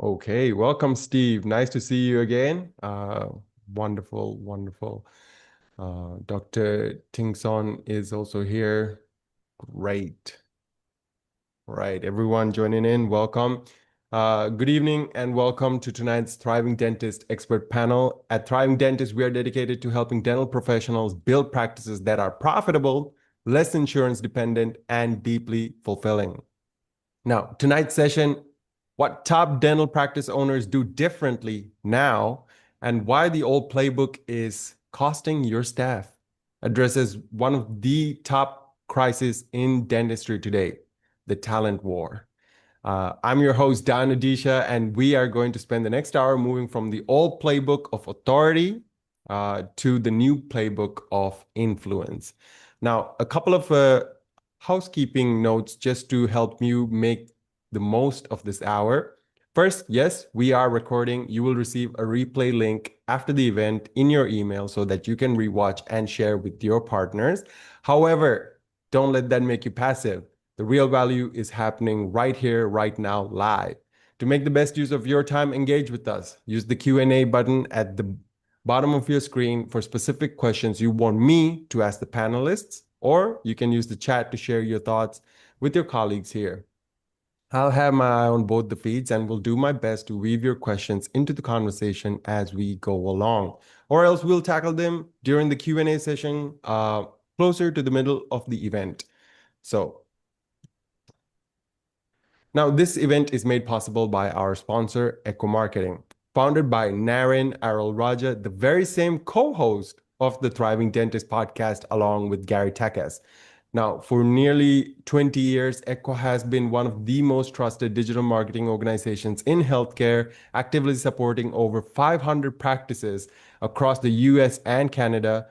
Okay, welcome, Steve. Nice to see you again. Wonderful, wonderful. Dr. Tingson is also here. Great. Right, everyone joining in, welcome. Good evening and welcome to tonight's Thriving Dentist expert panel. At Thriving Dentist, we are dedicated to helping dental professionals build practices that are profitable, less insurance dependent, and deeply fulfilling. Now, tonight's session, what top dental practice owners do differently now and why the old playbook is costing your staff, addresses one of the top crises in dentistry today, the talent war. I'm your host, Dan Adisha, and we are going to spend the next hour moving from the old playbook of authority to the new playbook of influence. Now, a couple of housekeeping notes just to help you make the most of this hour. First, yes, we are recording. You will receive a replay link after the event in your email so that you can rewatch and share with your partners. However, don't let that make you passive. The real value is happening right here, right now, live. To make the best use of your time, engage with us. Use the Q&A button at the bottom of your screen for specific questions you want me to ask the panelists, or you can use the chat to share your thoughts with your colleagues here. I'll have my eye on both the feeds and will do my best to weave your questions into the conversation as we go along, or else we'll tackle them during the Q&A session closer to the middle of the event. So now, this event is made possible by our sponsor, Echo Marketing, founded by Naren Arulraja, the very same co-host of the Thriving Dentist podcast, along with Gary Takas. Now, for nearly 20 years, Echo has been one of the most trusted digital marketing organizations in healthcare, actively supporting over 500 practices across the US and Canada.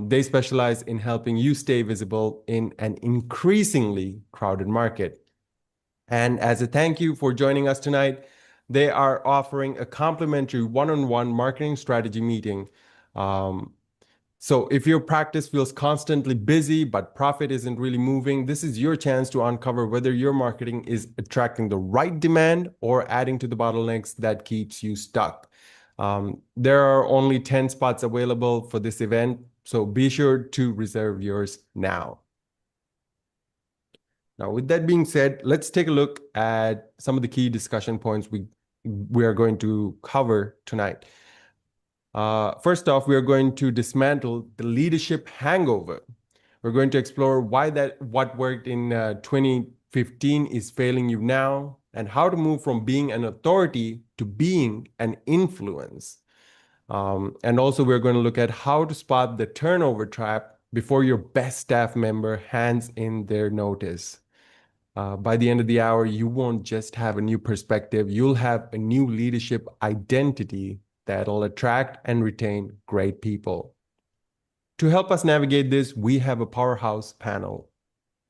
They specialize in helping you stay visible in an increasingly crowded market. And as a thank you for joining us tonight, they are offering a complimentary one-on-one marketing strategy meeting. Um, so if your practice feels constantly busy, but profit isn't really moving, this is your chance to uncover whether your marketing is attracting the right demand or adding to the bottlenecks that keeps you stuck. There are only 10 spots available for this event, so be sure to reserve yours now. Now, with that being said, let's take a look at some of the key discussion points we are going to cover tonight. First off, we are going to dismantle the leadership hangover. We're going to explore why what worked in 2015 is failing you now, and how to move from being an authority to being an influence. And also, we're going to look at how to spot the turnover trap before your best staff member hands in their notice. By the end of the hour, you won't just have a new perspective, you'll have a new leadership identity that'll attract and retain great people. To help us navigate this, we have a powerhouse panel.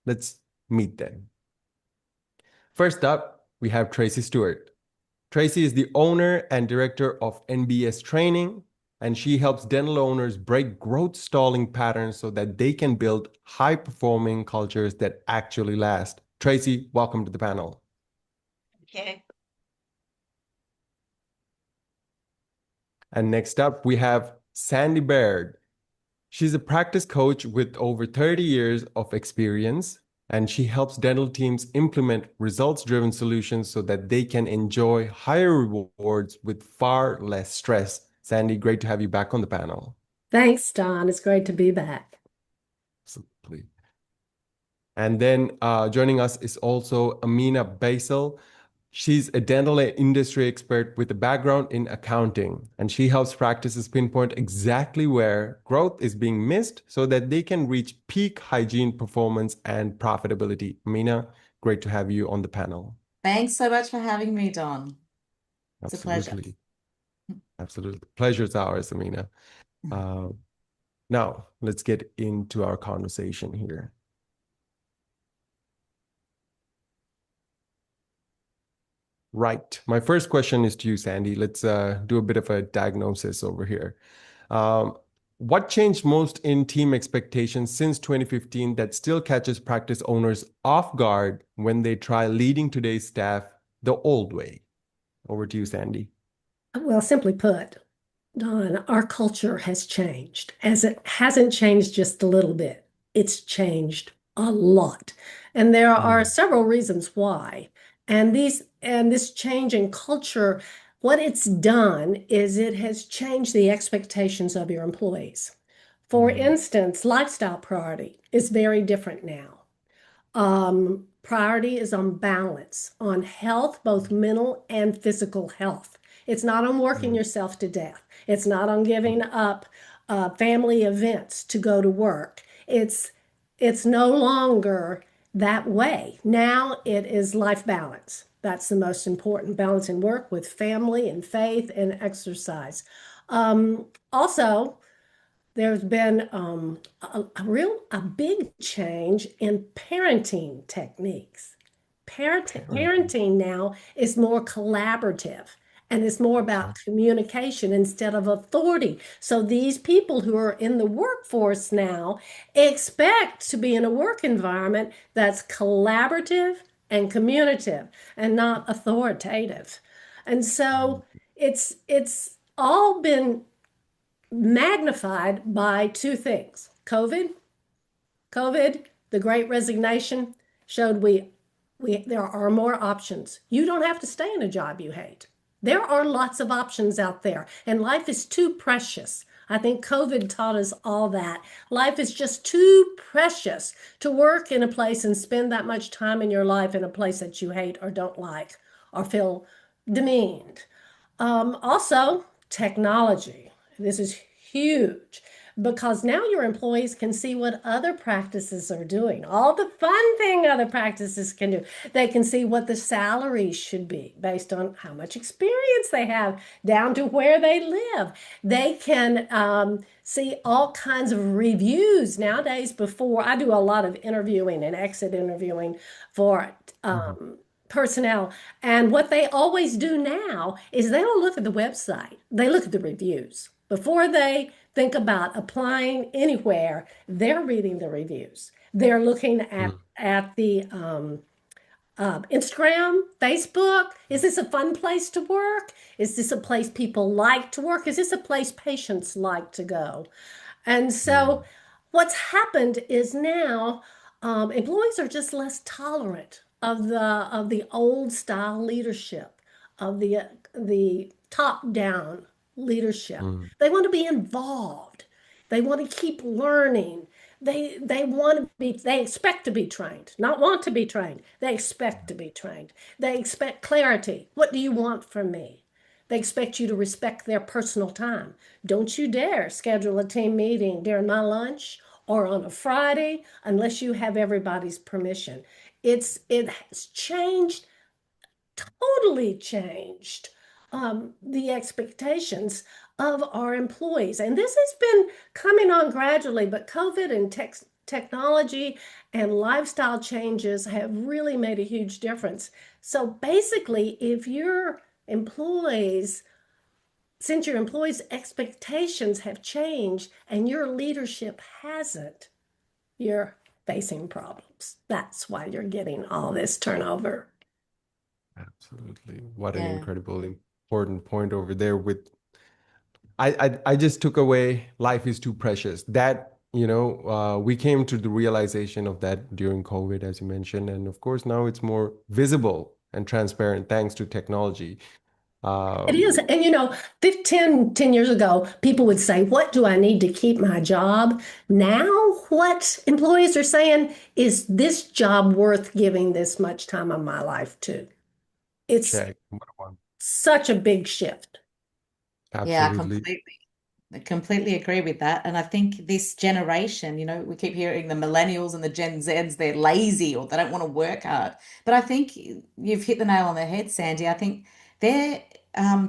Let's meet them. First up, we have Tracy Stewart. Tracy is the owner and director of NBS Training, and she helps dental owners break growth stalling patterns so that they can build high-performing cultures that actually last. Tracy, welcome to the panel. Okay. And next up, we have Sandy Baird. She's a practice coach with over 30 years of experience, and she helps dental teams implement results-driven solutions so that they can enjoy higher rewards with far less stress. Sandy, great to have you back on the panel. Thanks, Don. It's great to be back. Absolutely. And then joining us is also Ameena Basile. She's a dental industry expert with a background in accounting, and she helps practices pinpoint exactly where growth is being missed so that they can reach peak hygiene performance and profitability. Ameena, great to have you on the panel. Thanks so much for having me, Don. It's a pleasure. Absolutely. Absolutely. Pleasure's ours, Ameena. Now, let's get into our conversation here. Right. My first question is to you, Sandy. Let's do a bit of a diagnosis over here. What changed most in team expectations since 2015 that still catches practice owners off guard when they try leading today's staff the old way? Over to you, Sandy. Well, simply put, Don, our culture has changed, as it hasn't changed just a little bit. It's changed a lot. And there are Mm, several reasons why. And this change in culture, what it's done is it has changed the expectations of your employees. For mm, instance, lifestyle priority is very different now. Priority is on balance, on health, both mental and physical health. It's not on working mm, yourself to death. It's not on giving up family events to go to work. It's no longer that way. Now it is life balance. That's the most important balance in work with family and faith and exercise. Also, there's been a big change in parenting techniques. parenting. Parenting now is more collaborative and it's more Okay. about communication instead of authority. So these people who are in the workforce now expect to be in a work environment that's collaborative and communicative and not authoritative. And Mm, so it's all been magnified by two things. COVID, the Great Resignation showed we there are more options. You don't have to stay in a job you hate. There are lots of options out there, and life is too precious. I think COVID taught us all that. Life is just too precious to work in a place and spend that much time in your life in a place that you hate or don't like or feel demeaned. Also, technology. This is huge because now your employees can see what other practices are doing, all the fun thing other practices can do. They can see what the salaries should be based on how much experience they have, down to where they live. They can see all kinds of reviews nowadays. Before I do a lot of interviewing and exit interviewing for mhm, personnel. And what they always do now is they don't look at the website, they look at the reviews. Before they think about applying anywhere, they're reading the reviews. They're looking mm, at the Instagram, Facebook. Is this a fun place to work? Is this a place people like to work? Is this a place patients like to go? And so mm, what's happened is now employees are just less tolerant of the old style leadership, of the top down leadership. mm, They want to be involved. They want to keep learning. They want to be, they expect to be trained, not want to be trained. They expect to be trained. They expect clarity. What do you want from me? They expect you to respect their personal time. Don't you dare schedule a team meeting during my lunch or on a Friday unless you have everybody's permission. It has changed, totally changed the expectations of our employees. And this has been coming on gradually, but COVID and technology and lifestyle changes have really made a huge difference. So basically, if your employees since your employees' expectations have changed and your leadership hasn't, you're facing problems. That's why you're getting all this turnover. absolutely. What an Yeah. incredible important point over there with I just took away life is too precious. That, we came to the realization of that during COVID, as you mentioned. And of course, now it's more visible and transparent thanks to technology. It is. Um, And 10 years ago, people would say, what do I need to keep my job? Now, what employees are saying is this job worth giving this much time of my life to? It's check. What a one. such a big shift. Yeah, Absolutely. I completely agree with that. And I think this generation, we keep hearing the millennials and the Gen Zs, they're lazy or they don't want to work hard. But I think you've hit the nail on the head, Sandy. I think they're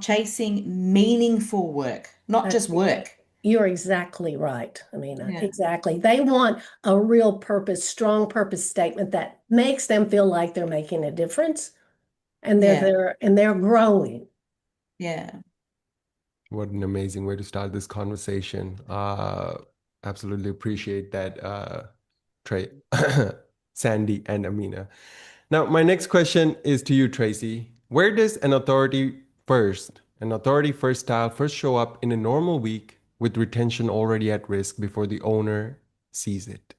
chasing meaningful work, not That's just work. You're exactly right, Ameena. Yeah. Exactly. They want a real purpose, strong purpose statement that makes them feel like they're making a difference and they're Yeah. there and they're growing. Yeah. What an amazing way to start this conversation. Absolutely appreciate that, Trey, Sandy, and Amina. Now, my next question is to you, Tracy. Where does an authority First, an authority first style first show up in a normal week with retention already at risk before the owner sees it.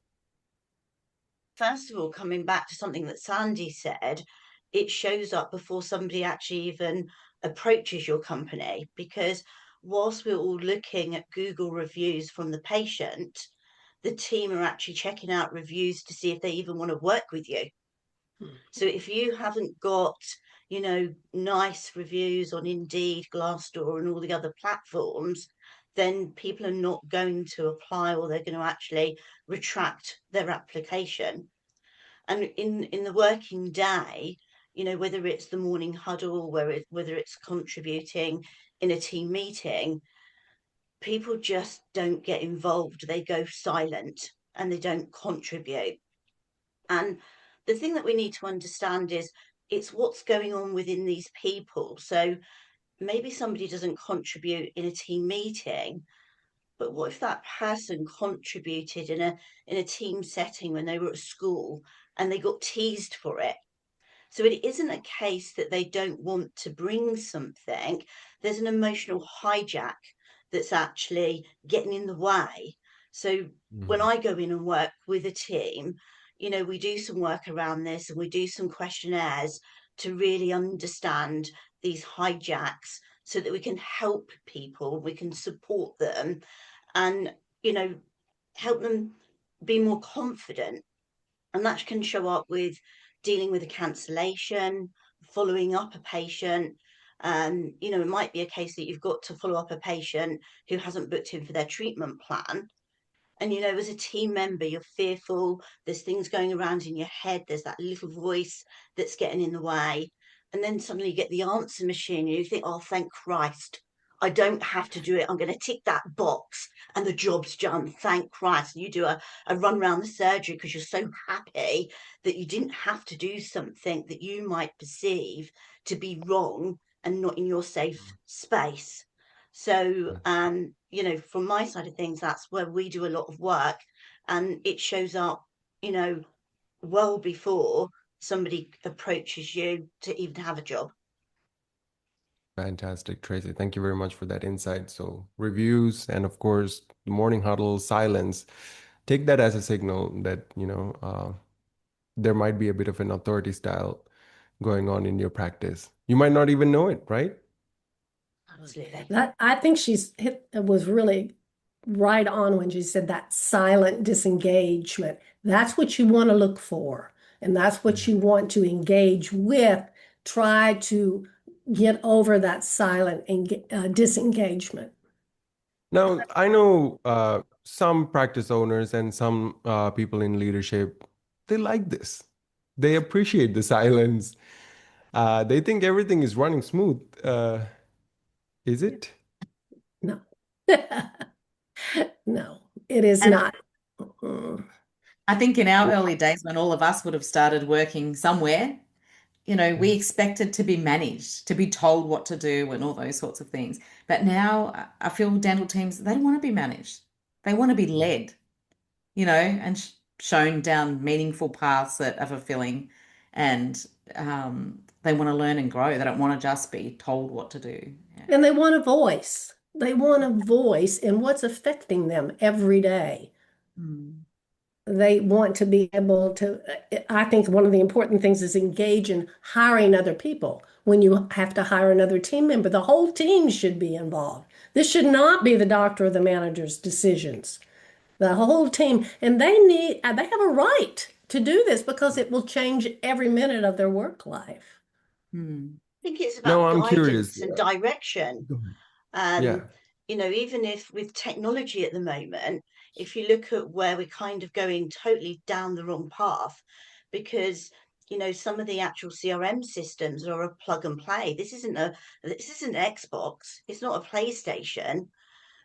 First of all, coming back to something that Sandy said, it shows up before somebody actually even approaches your company, because whilst we're all looking at Google reviews from the patient, the team are actually checking out reviews to see if they even want to work with you. So if you haven't got, nice reviews on Indeed, Glassdoor, and all the other platforms, then people are not going to apply, or they're going to actually retract their application. And in the working day, whether it's the morning huddle, whether it's contributing in a team meeting, people just don't get involved. They go silent and they don't contribute. And the thing that we need to understand is it's what's going on within these people. So maybe somebody doesn't contribute in a team meeting, but what if that person contributed in a team setting when they were at school and they got teased for it? So it isn't a case that they don't want to bring something. There's an emotional hijack that's actually getting in the way. So when I go in and work with a team, we do some work around this, and we do some questionnaires to really understand these hijacks so that we can help people, we can support them, and, help them be more confident. And that can show up with dealing with a cancellation, following up a patient. It might be a case that you've got to follow up a patient who hasn't booked in for their treatment plan. And, as a team member, you're fearful. There's things going around in your head. There's that little voice that's getting in the way. And then suddenly you get the answer machine and you think, oh, thank Christ, I don't have to do it. I'm going to tick that box and the job's done. Thank Christ. And you do a run around the surgery because you're so happy that you didn't have to do something that you might perceive to be wrong and not in your safe space. So, from my side of things, that's where we do a lot of work, and it shows up, well before somebody approaches you to even have a job. Fantastic, Tracy. Thank you very much for that insight. So reviews and of course the morning huddle silence, take that as a signal that, there might be a bit of an authority style going on in your practice. You might not even know it, right? Absolutely. I think was really right on when she said that silent disengagement. That's what you want to look for, and that's what you want to engage with. Try to get over that silent disengagement. Now, I know some practice owners and some people in leadership, they like this. They appreciate the silence. They think everything is running smooth. Is it? No. No, it is And not. I think in our early days, when all of us would have started working somewhere, we expected to be managed, to be told what to do and all those sorts of things. But now I feel dental teams, they don't want to be managed. They want to be led, and shown down meaningful paths that are fulfilling. And they want to learn and grow. They don't want to just be told what to do. Yeah. And they want a voice. They want a voice in what's affecting them every day. Mm. They want to be able to, I think one of the important things is engage in hiring other people. When you have to hire another team member, the whole team should be involved. This should not be the doctor or the manager's decisions. The whole team, and they have a right to do this because it will change every minute of their work life. Mm. I think it's No, about I'm curious. guidance and direction. Yeah. Even if with technology at the moment, if you look at where we're kind of going totally down the wrong path, because some of the actual CRM systems are a plug and play. This isn't Xbox. It's not a PlayStation.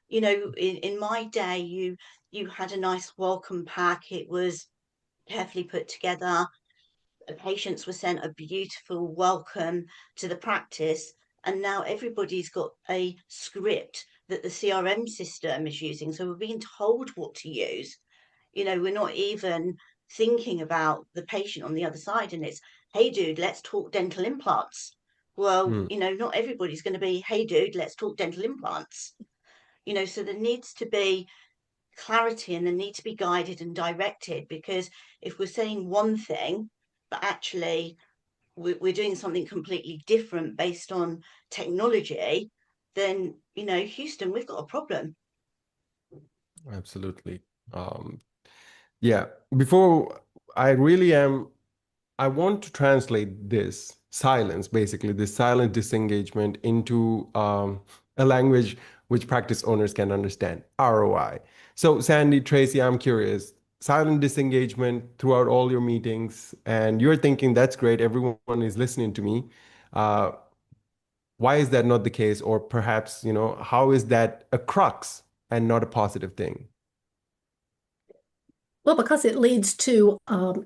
In my day, you had a nice welcome pack. It was carefully put together. The patients were sent a beautiful welcome to the practice, and now everybody's got a script that the CRM system is using. So we're being told what to use. We're not even thinking about the patient on the other side, and it's, hey dude, let's talk dental implants. Well, Mm, not everybody's going to be, hey, dude, let's talk dental implants. So there needs to be clarity and they need to be guided and directed, because if we're saying one thing, but actually we're doing something completely different based on technology, then, Houston, we've got a problem. absolutely. Um, yeah. Before I really am, I want to translate this silence, basically, this silent disengagement into a language which practice owners can understand, ROI. So, Sandy, Tracy, I'm curious. Silent disengagement throughout all your meetings, and you're thinking that's great, everyone is listening to me. Uh, why is that not the case? Or perhaps, how is that a crux and not a positive thing? Well, because it leads to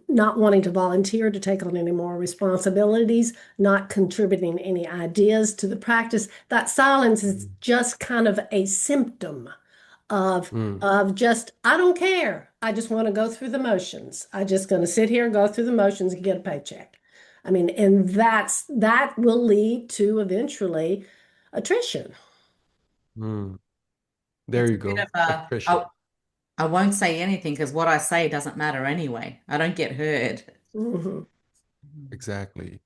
not wanting to volunteer to take on any more responsibilities, not contributing any ideas to the practice. That silence is Mm, just kind of a symptom of mm, just, I don't care. I just want to go through the motions. I just going to sit here, go through the motions, and get a paycheck. I mean, and that will lead to eventually attrition. mm. There It's you a bit of go. a, Attrition. I won't say anything because what I say doesn't matter anyway. I don't get heard. Mhm. Exactly.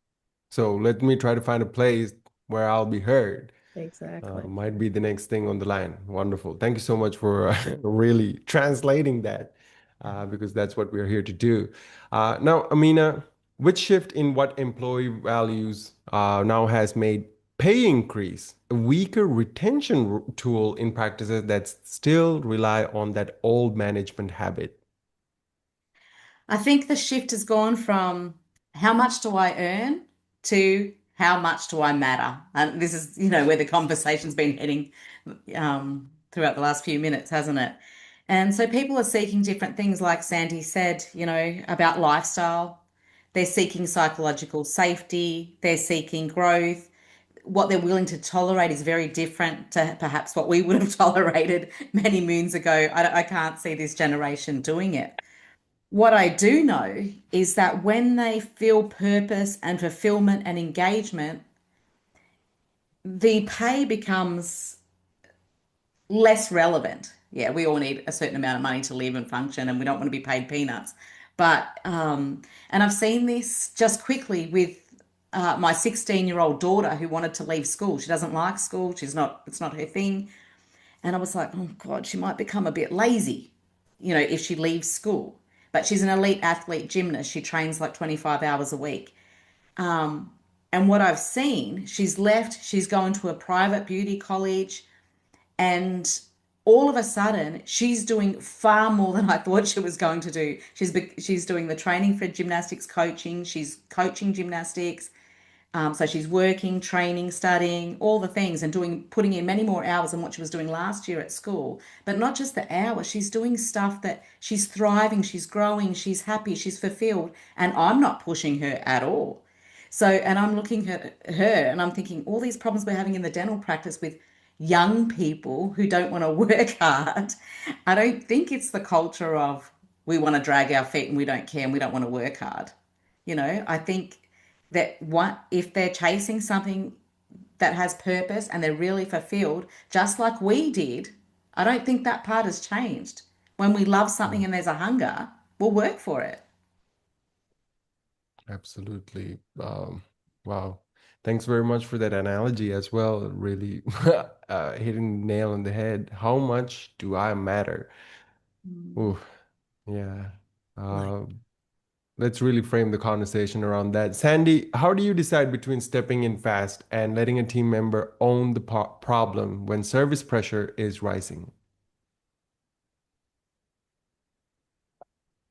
So let me try to find a place where I'll be heard. Exactly. Might be the next thing on the line. Wonderful. Thank you so much for really translating that, because that's what we're here to do. Now, Amina, which shift in what employee values now has made pay increase a weaker retention tool in practices that still rely on that old management habit? I think the shift has gone from how much do I earn to how much do I matter? And this is, where the conversation's been heading throughout the last few minutes, hasn't it? And so people are seeking different things, like Sandy said, about lifestyle. They're seeking psychological safety, they're seeking growth. What they're willing to tolerate is very different to perhaps what we would have tolerated many moons ago. I can't see this generation doing it. What I do know is that when they feel purpose and fulfillment and engagement, the pay becomes less relevant. Yeah, we all need a certain amount of money to live and function, and we don't want to be paid peanuts. And I've seen this just quickly with my 16-year-old daughter who wanted to leave school. She doesn't like school. It's not her thing. And I was like, oh God, she might become a bit lazy, if she leaves school. But she's an elite athlete gymnast. She trains like 25 hours a week. And what I've seen, she's left, she's going to a private beauty college, and all of a sudden, she's doing far more than I thought she was going to do. She's doing the training for gymnastics coaching. She's coaching gymnastics. So she's working, training, studying, all the things, and putting in many more hours than what she was doing last year at school. But not just the hours, she's doing stuff that she's thriving, she's growing, she's happy, she's fulfilled, and I'm not pushing her at all. So, and I'm looking at her and I'm thinking, all these problems we're having in the dental practice with young people who don't want to work hard, I don't think it's the culture of we want to drag our feet and we don't care and we don't want to work hard. I think that what if they're chasing something that has purpose and they're really fulfilled, just like we did, I don't think that part has changed. When we love something Mm, and there's a hunger, we'll work for it. absolutely. Wow. Thanks very much for that analogy as well. Really hitting the nail on the head. How much do I matter? Mm. Ooh, yeah. Right. Uh, let's really frame the conversation around that. Sandy, how do you decide between stepping in fast and letting a team member own the problem when service pressure is rising?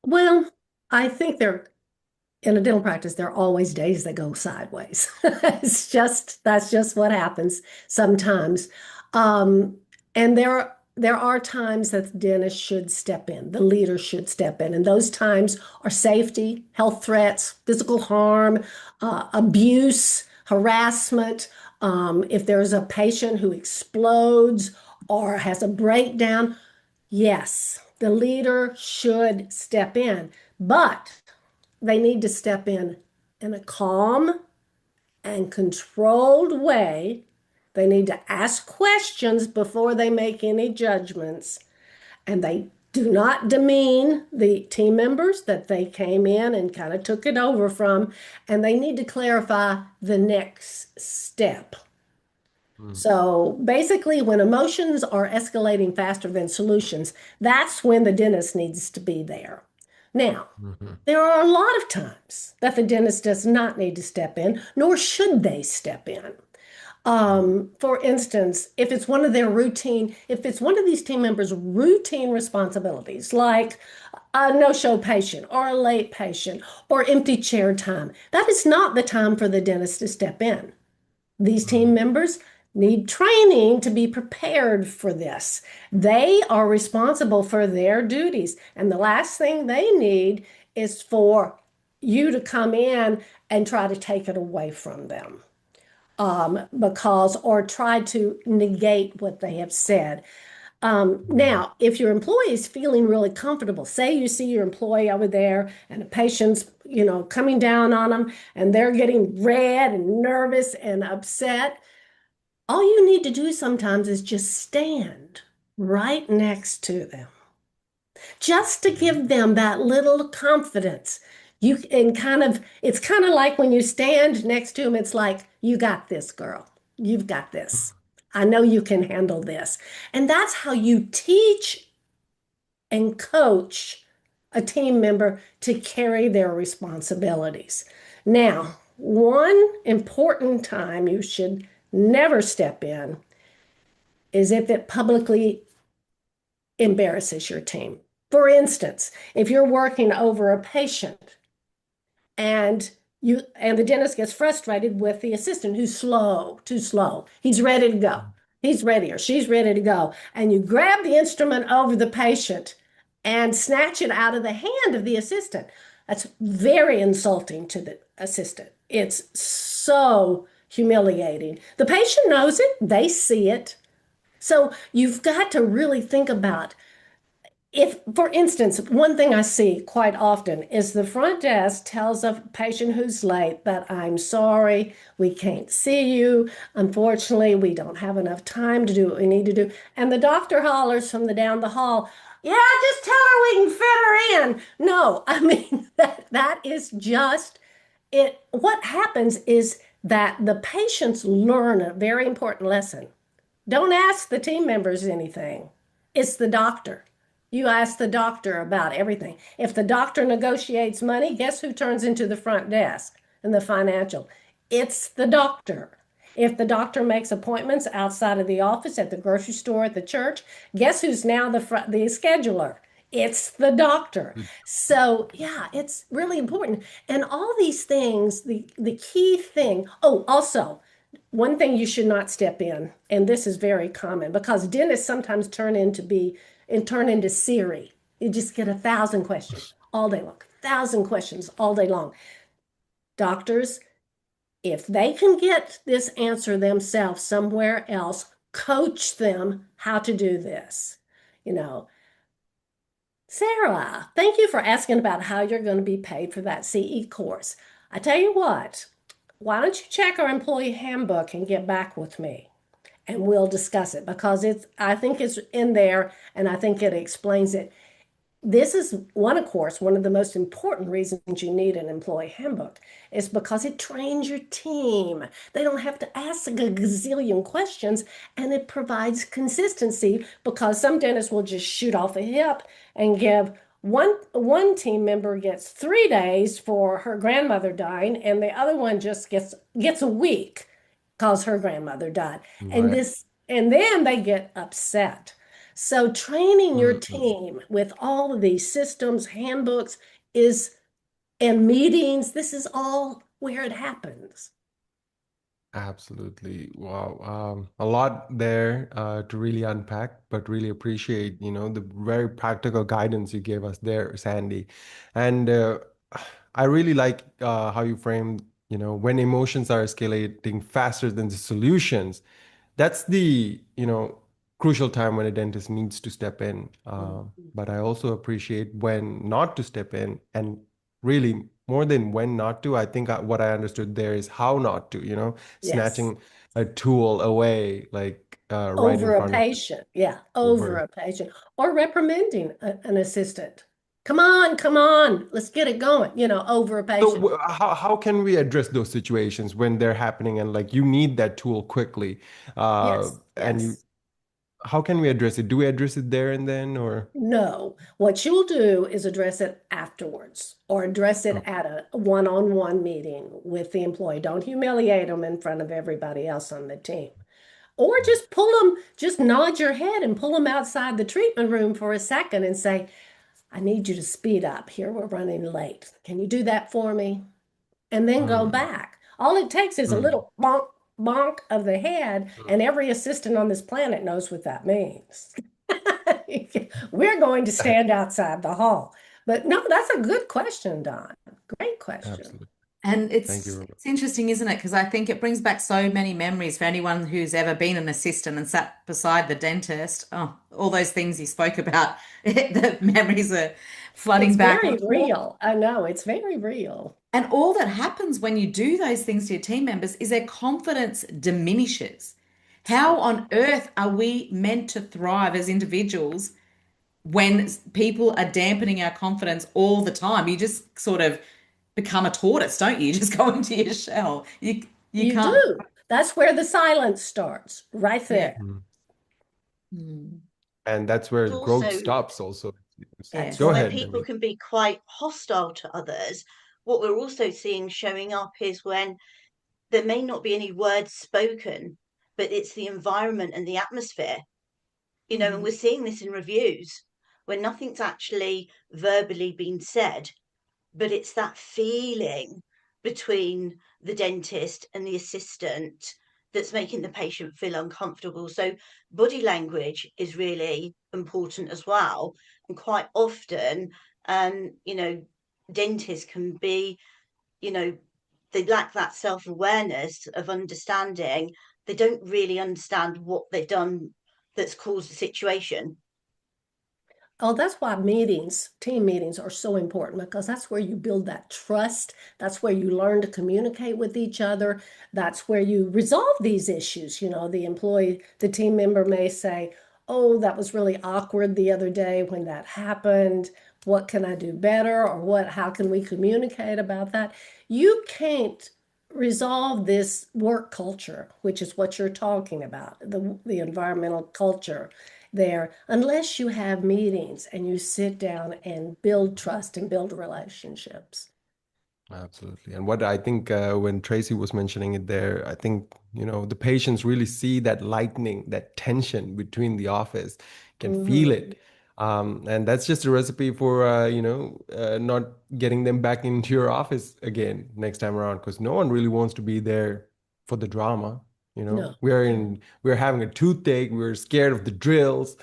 Well, I think there in a dental practice, there are always days that go sideways. That's just what happens sometimes. Um, and there are times that the dentist should step in, the leader should step in, and those times are safety, health threats, physical harm, abuse, harassment. If there's a patient who explodes or has a breakdown, yes, the leader should step in, but they need to step in a calm and controlled way. They need to ask questions before they make any judgments, and they do not demean the team members that they came in and kind of took it over from, and they need to clarify the next step. Mm, So basically, when emotions are escalating faster than solutions, that's when the dentist needs to be there. Now, mhm, there are a lot of times that the dentist does not need to step in, nor should they step in. For instance, if it's one of these team members' routine responsibilities, like a no-show patient or a late patient or empty chair time, that is not the time for the dentist to step in. These team mhm, members need training to be prepared for this. They are responsible for their duties, and the last thing they need is for you to come in and try to take it away from them, because or try to negate what they have said. mhm, Now, if your employee is feeling really comfortable, say you see your employee over there and a patient's, coming down on them and they're getting red and nervous and upset, all you need to do sometimes is just stand right next to them, just to mhm, give them that little confidence. It's kind of like when you stand next to them, it's like, you got this, girl. You've got this. I know you can handle this. And that's how you teach and coach a team member to carry their responsibilities. Now, one important time you should never step in is if it publicly embarrasses your team. For instance, if you're working over a patient and the dentist gets frustrated with the assistant who's slow, too slow. He's ready to go. He's ready or she's ready to go. And you grab the instrument over the patient and snatch it out of the hand of the assistant. That's very insulting to the assistant. It's so humiliating. The patient knows it, they see it. So you've got to really think about, if, for instance, one thing I see quite often is the front desk tells a patient who's late that, I'm sorry, we can't see you. Unfortunately, we don't have enough time to do what we need to do. And the doctor hollers from the down the hall, yeah, just tell her we can fit her in. No, I mean, that is just it. What happens is that the patients learn a very important lesson. Don't ask the team members anything. It's the doctor. You ask the doctor about everything. If the doctor negotiates money, guess who turns into the front desk and the financial? It's the doctor. If the doctor makes appointments outside of the office, at the grocery store, at the church, guess who's now the scheduler? It's the doctor. mhm. So, yeah, it's really important. And all these things, the key thing, oh, also, one thing you should not step in, and this is very common because dentists sometimes turn into Siri. You just get 1,000 questions all day long, 1,000 questions all day long. Doctors, if they can get this answer themselves somewhere else, coach them how to do this. You know, Sarah, thank you for asking about how you're going to be paid for that CE course. I tell you what, why don't you check our employee handbook and get back with me? And we'll discuss it because I think it's in there and I think it explains it. This is one, of course, one of the most important reasons you need an employee handbook is because it trains your team. They don't have to ask a gazillion questions, and it provides consistency because some dentists will just shoot off a hip and give one team member gets 3 days for her grandmother dying, and the other one just gets a week because her grandmother died. And Right. this and then they get upset. So training your Mhm. team with all of these systems, handbooks is and meetings, this is all where it happens. Absolutely. Wow. A lot there to really unpack, but really appreciate, the very practical guidance you gave us there, Sandy. And I really like how you framed, when emotions are escalating faster than the solutions, that's the, crucial time when a dentist needs to step in. Mhm. But I also appreciate when not to step in and really more than when not to. I think what I understood there is how not to, Yes. snatching a tool away, like right in Over a front of patient. Yeah, over over. a patient. Or reprimanding an assistant. Come on, let's get it going, over a So patient. how can we address those situations when they're happening and like you need that tool quickly? Yes, And you yes. how can we address it? Do we address it there and then or No, what you'll do is address it afterwards or address it oh, at a one-on-one meeting with the employee. Don't humiliate them in front of everybody else on the team. Or just pull them, just nod your head and pull them outside the treatment room for a second and say, I need you to speed up. Here, we're running late. Can you do that for me? And then go mm, back. All it takes is a mm. little bonk, bonk of the head, and every assistant on this planet knows what that means. We're going to stand outside the hall. But no, that's a good question, Don. Great question. Absolutely. And Thank you very much. it's interesting, isn't it? Because I think it brings back so many memories for anyone who's ever been an assistant and sat beside the dentist. Oh, all those things you spoke about, the memories are It's flooding back. very real. I know, it's very real. And all that happens when you do those things to your team members is their confidence diminishes. How on earth are we meant to thrive as individuals when people are dampening our confidence all the time? You just sort of become a tortoise, don't you? You just go into your shell. You You can't. do. That's where the silence starts, right Yeah. there. Mm. Mm. And that's where It's growth also stops also. That's Go Yes. where right. ahead, people Ameena. can be quite hostile to others. What we're also seeing showing up is when there may not be any words spoken, but it's the environment and the atmosphere, and Mm. we're seeing this in reviews when nothing's actually verbally been said, but it's that feeling between the dentist and the assistant that's making the patient feel uncomfortable. So body language is really important as well. And quite often, um, you know, dentists can be, you know, they lack that self-awareness of understanding. They don't really understand what they've done that's caused the situation. Oh, that's why meetings, team meetings are so important because that's where you build that trust. That's where you learn to communicate with each other. That's where you resolve these issues. The employee, the team member may say, oh, that was really awkward the other day when that happened. What can I do better? Or how can we communicate about that? You can't resolve this work culture, which is what you're talking about, the environmental culture there unless you have meetings and you sit down and build trust and build relationships. Absolutely. And what I think when Tracy was mentioning it there, I think, the patients really see that lightning, that tension between the office, can feel Hmm. it. And that's just a recipe for, not getting them back into your office again next time around, because no one really wants to be there for the drama. No. We're having a toothache. We're scared of the drills.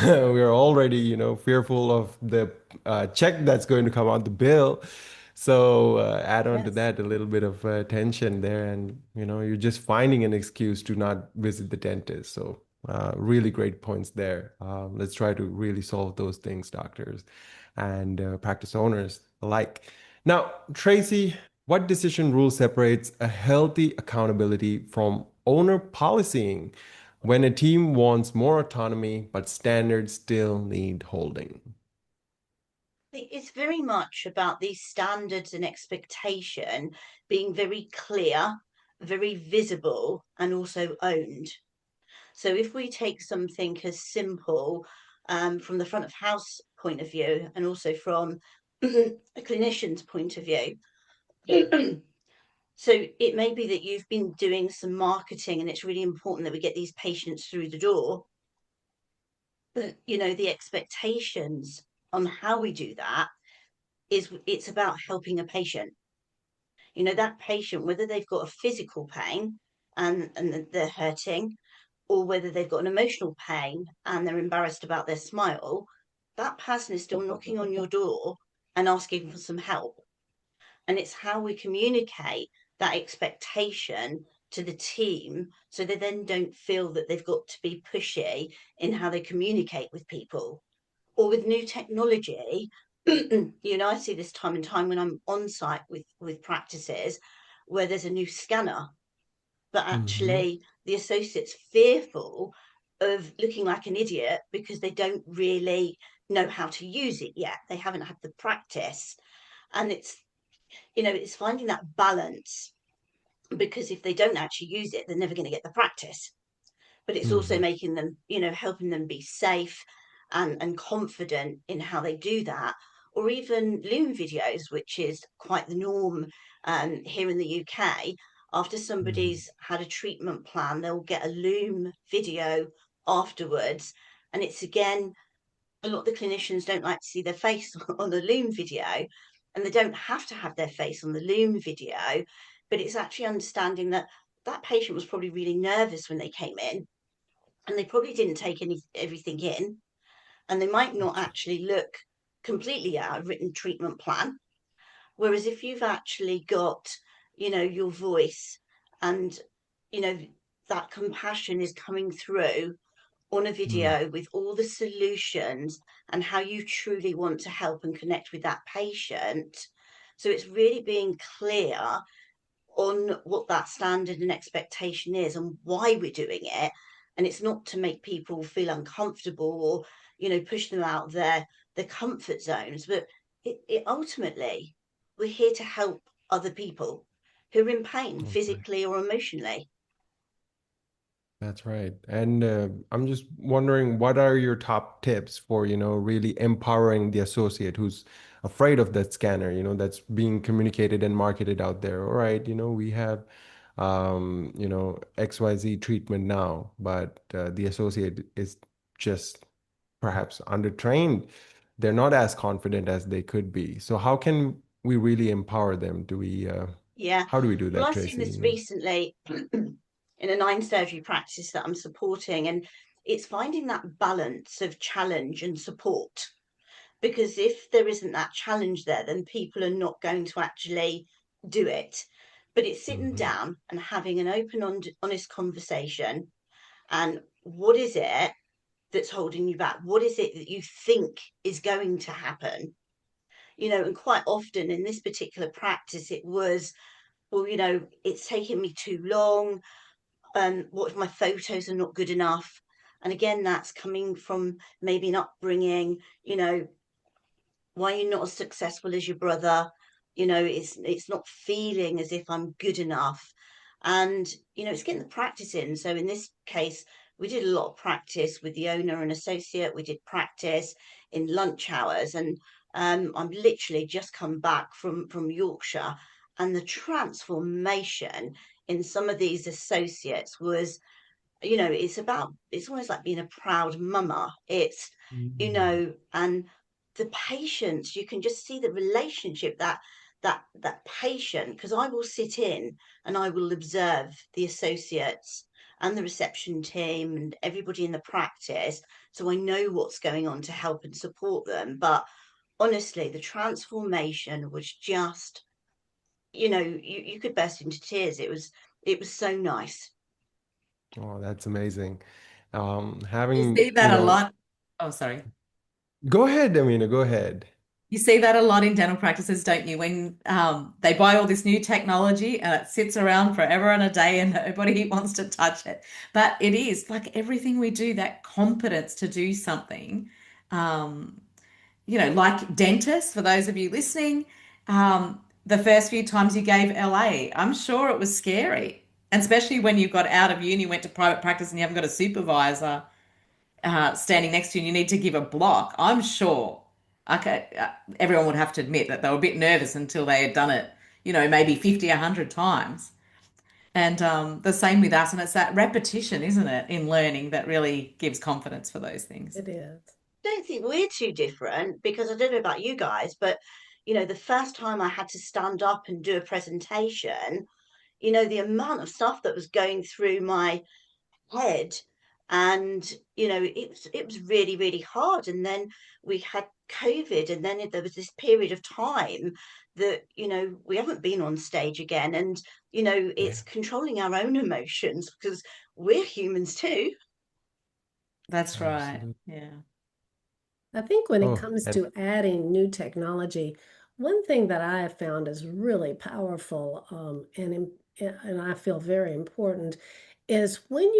We're already, fearful of the check that's going to come out the bill. So add on to Yes. that a little bit of tension there, and you're just finding an excuse to not visit the dentist. So really great points there. Let's try to really solve those things, doctors and practice owners alike. Now, Tracy, what decision rule separates a healthy accountability from owner policying when a team wants more autonomy but standards still need holding? It's very much about these standards and expectation being very clear, very visible, and also owned. So if we take something as simple from the front of house point of view, and also from a clinician's point of view, so it may be that you've been doing some marketing and it's really important that we get these patients through the door. But the expectations on how we do that it's about helping a patient. That patient, whether they've got a physical pain and they're hurting, or whether they've got an emotional pain and they're embarrassed about their smile, that person is still knocking on your door and asking for some help. And it's how we communicate that expectation to the team so they then don't feel that they've got to be pushy in how they communicate with people. Or with new technology, I see this time and time when I'm on site with practices where there's a new scanner, but Mm-hmm. actually the associate's fearful of looking like an idiot because they don't really know how to use it yet. They haven't had the practice. And it's finding that balance, because if they don't actually use it, they're never going to get the practice. But it's also Mm-hmm. making them, helping them be safe and confident in how they do that. Or even Loom videos, which is quite the norm here in the UK. After Mm-hmm. somebody's had a treatment plan, they'll get a Loom video afterwards. And it's, again, a lot of the clinicians don't like to see their face on the Loom video, and they don't have to have their face on the Loom video, but it's actually understanding that that patient was probably really nervous when they came in, and they probably didn't take everything in, and they might not That's actually look completely at a written treatment plan. Whereas if you've actually got, your voice, and, you know, that compassion is coming through on a right. video with all the solutions and how you truly want to help and connect with that patient. So it's really being clear on what that standard and expectation is and why we're doing it. And it's not to make people feel uncomfortable or, push them out of their comfort zones, but it ultimately, we're here to help other people who are in pain, That's right. physically or emotionally. That's right. And I'm just wondering, what are your top tips for, really empowering the associate who's afraid of that scanner, that's being communicated and marketed out there. All right, we have, XYZ treatment now, but the associate is just perhaps undertrained. They're not as confident as they could be. So how can we really empower them? Yeah. How do we do Well, that, I've seen Tracy? this recently in a 9 surgery practice that I'm supporting, and it's finding that balance of challenge and support. Because if there isn't that challenge there, then people are not going to actually do it. But it's sitting Mhm. down and having an open, honest conversation. And what is it that's holding you back? What is it that you think is going to happen? And quite often in this particular practice, it was, well, it's taking me too long. What if my photos are not good enough? And again, that's coming from maybe an upbringing, why you're not as successful as your brother. It's not feeling as if I'm good enough. And it's getting the practice in. So in this case, we did a lot of practice with the owner and associate. We did practice in lunch hours, and I'm literally just come back from Yorkshire, and the transformation in some of these associates was, it's almost like being a proud mama. It's, Mhm. and the patients, you can just see the relationship, that patient, because I will sit in and I will observe the associates and the reception team and everybody in the practice, so I know what's going on to help and support them. But honestly, the transformation was just, you could burst into tears. It was so nice. Oh, that's amazing. You Having, see that a lot. Oh, sorry. go ahead, Amina, go ahead. You see that a lot in dental practices, don't you? When they buy all this new technology and it sits around forever and a day and nobody wants to touch it. But it is like everything we do, that competence to do something. Um, like dentists, for those of you listening, the first few times you gave LA, I'm sure it was scary. And especially when you got out of uni, went to private practice and you haven't got a supervisor standing next to you and you need to give a block. I'm sure okay, everyone would have to admit that they were a bit nervous until they had done it, maybe 50, 100 times. And the same with us. And it's that repetition, isn't it, in learning that really gives confidence for those things. It is. Don't think we're too different, because I don't know about you guys, but the first time I had to stand up and do a presentation, the amount of stuff that was going through my head, and it was really, really hard. And then we had COVID, and then there was this period of time that we haven't been on stage again, and Yeah, it's controlling our own emotions, because we're humans too. That's right. absolutely. Yeah. I think when it Oh, comes and to adding new technology, one thing that I have found is really powerful, and I feel very important is when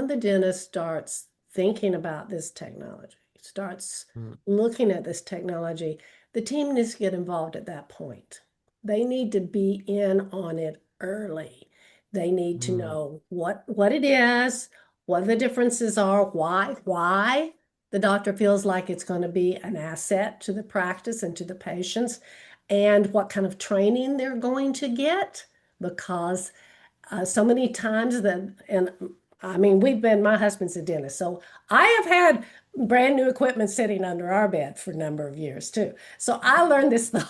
the dentist starts thinking about this technology, starts mm, looking at this technology, the team needs to get involved at that point. They need to be in on it early. They need to mm, know what it is, what the differences are, why the doctor feels like it's going to be an asset to the practice and to the patients, and what kind of training they're going to get. Because so many times that, and I mean, my husband's a dentist, so I have had brand new equipment sitting under our bed for a number of years too. So I learned this the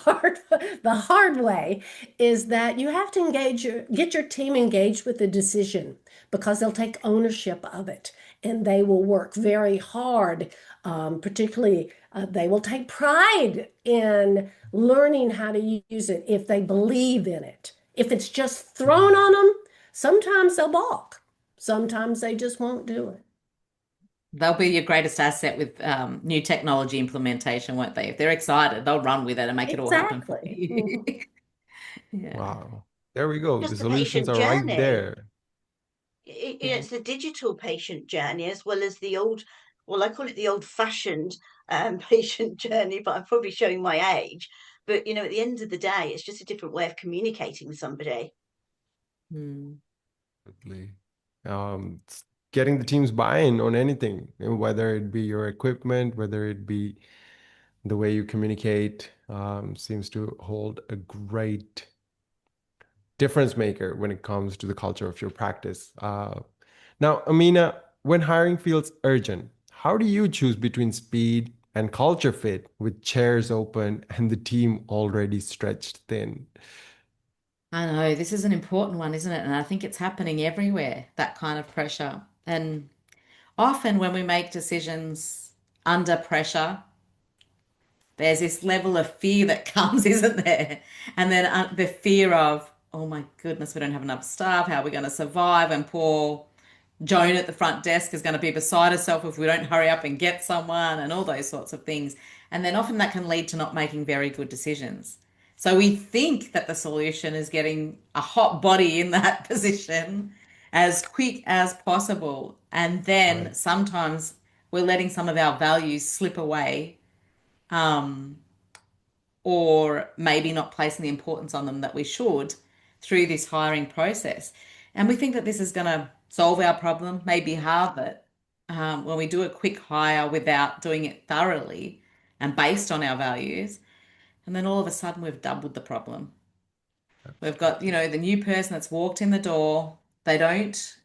hard way is that you have to get your team engaged with the decision because they'll take ownership of it and they will work very hard. Particularly, they will take pride in learning how to use it if they believe in it. If it's just thrown mm. on them, sometimes they'll balk. Sometimes they just won't do it. They'll be your greatest asset with new technology implementation, won't they? If they're excited, they'll run with it and make it all happen for Exactly. you. Mhm. Yeah. Wow. There we go. The Just the solutions patient are right journey. there. Yeah. It's the digital patient journey as well as the old, well, I call it the old-fashioned patient journey, but I'm probably showing my age. But at the end of the day, it's just a different way of communicating with somebody. Hmm. Absolutely. Getting the team's buy-in on anything, whether it be your equipment, whether it be the way you communicate, seems to hold a great difference maker when it comes to the culture of your practice. Now, Ameena, when hiring feels urgent, how do you choose between speed and culture fit with chairs open and the team already stretched thin? I know this is an important one, isn't it? And I think it's happening everywhere, that kind of pressure. And often when we make decisions under pressure, there's this level of fear that comes, isn't there? And then the fear of, oh my goodness, we don't have enough staff. How are we going to survive? And poor Joan at the front desk is going to be beside herself if we don't hurry up and get someone, and all those sorts of things. And then often that can lead to not making very good decisions. So we think that the solution is getting a hot body in that position as quick as possible. And then Right. sometimes we're letting some of our values slip away, um, or maybe not placing the importance on them that we should through this hiring process. And we think that this is going to solve our problem, maybe halve it. When we do a quick hire without doing it thoroughly and based on our values, and then all of a sudden we've doubled the problem. We've got, Absolutely. the new person that's walked in the door, they don't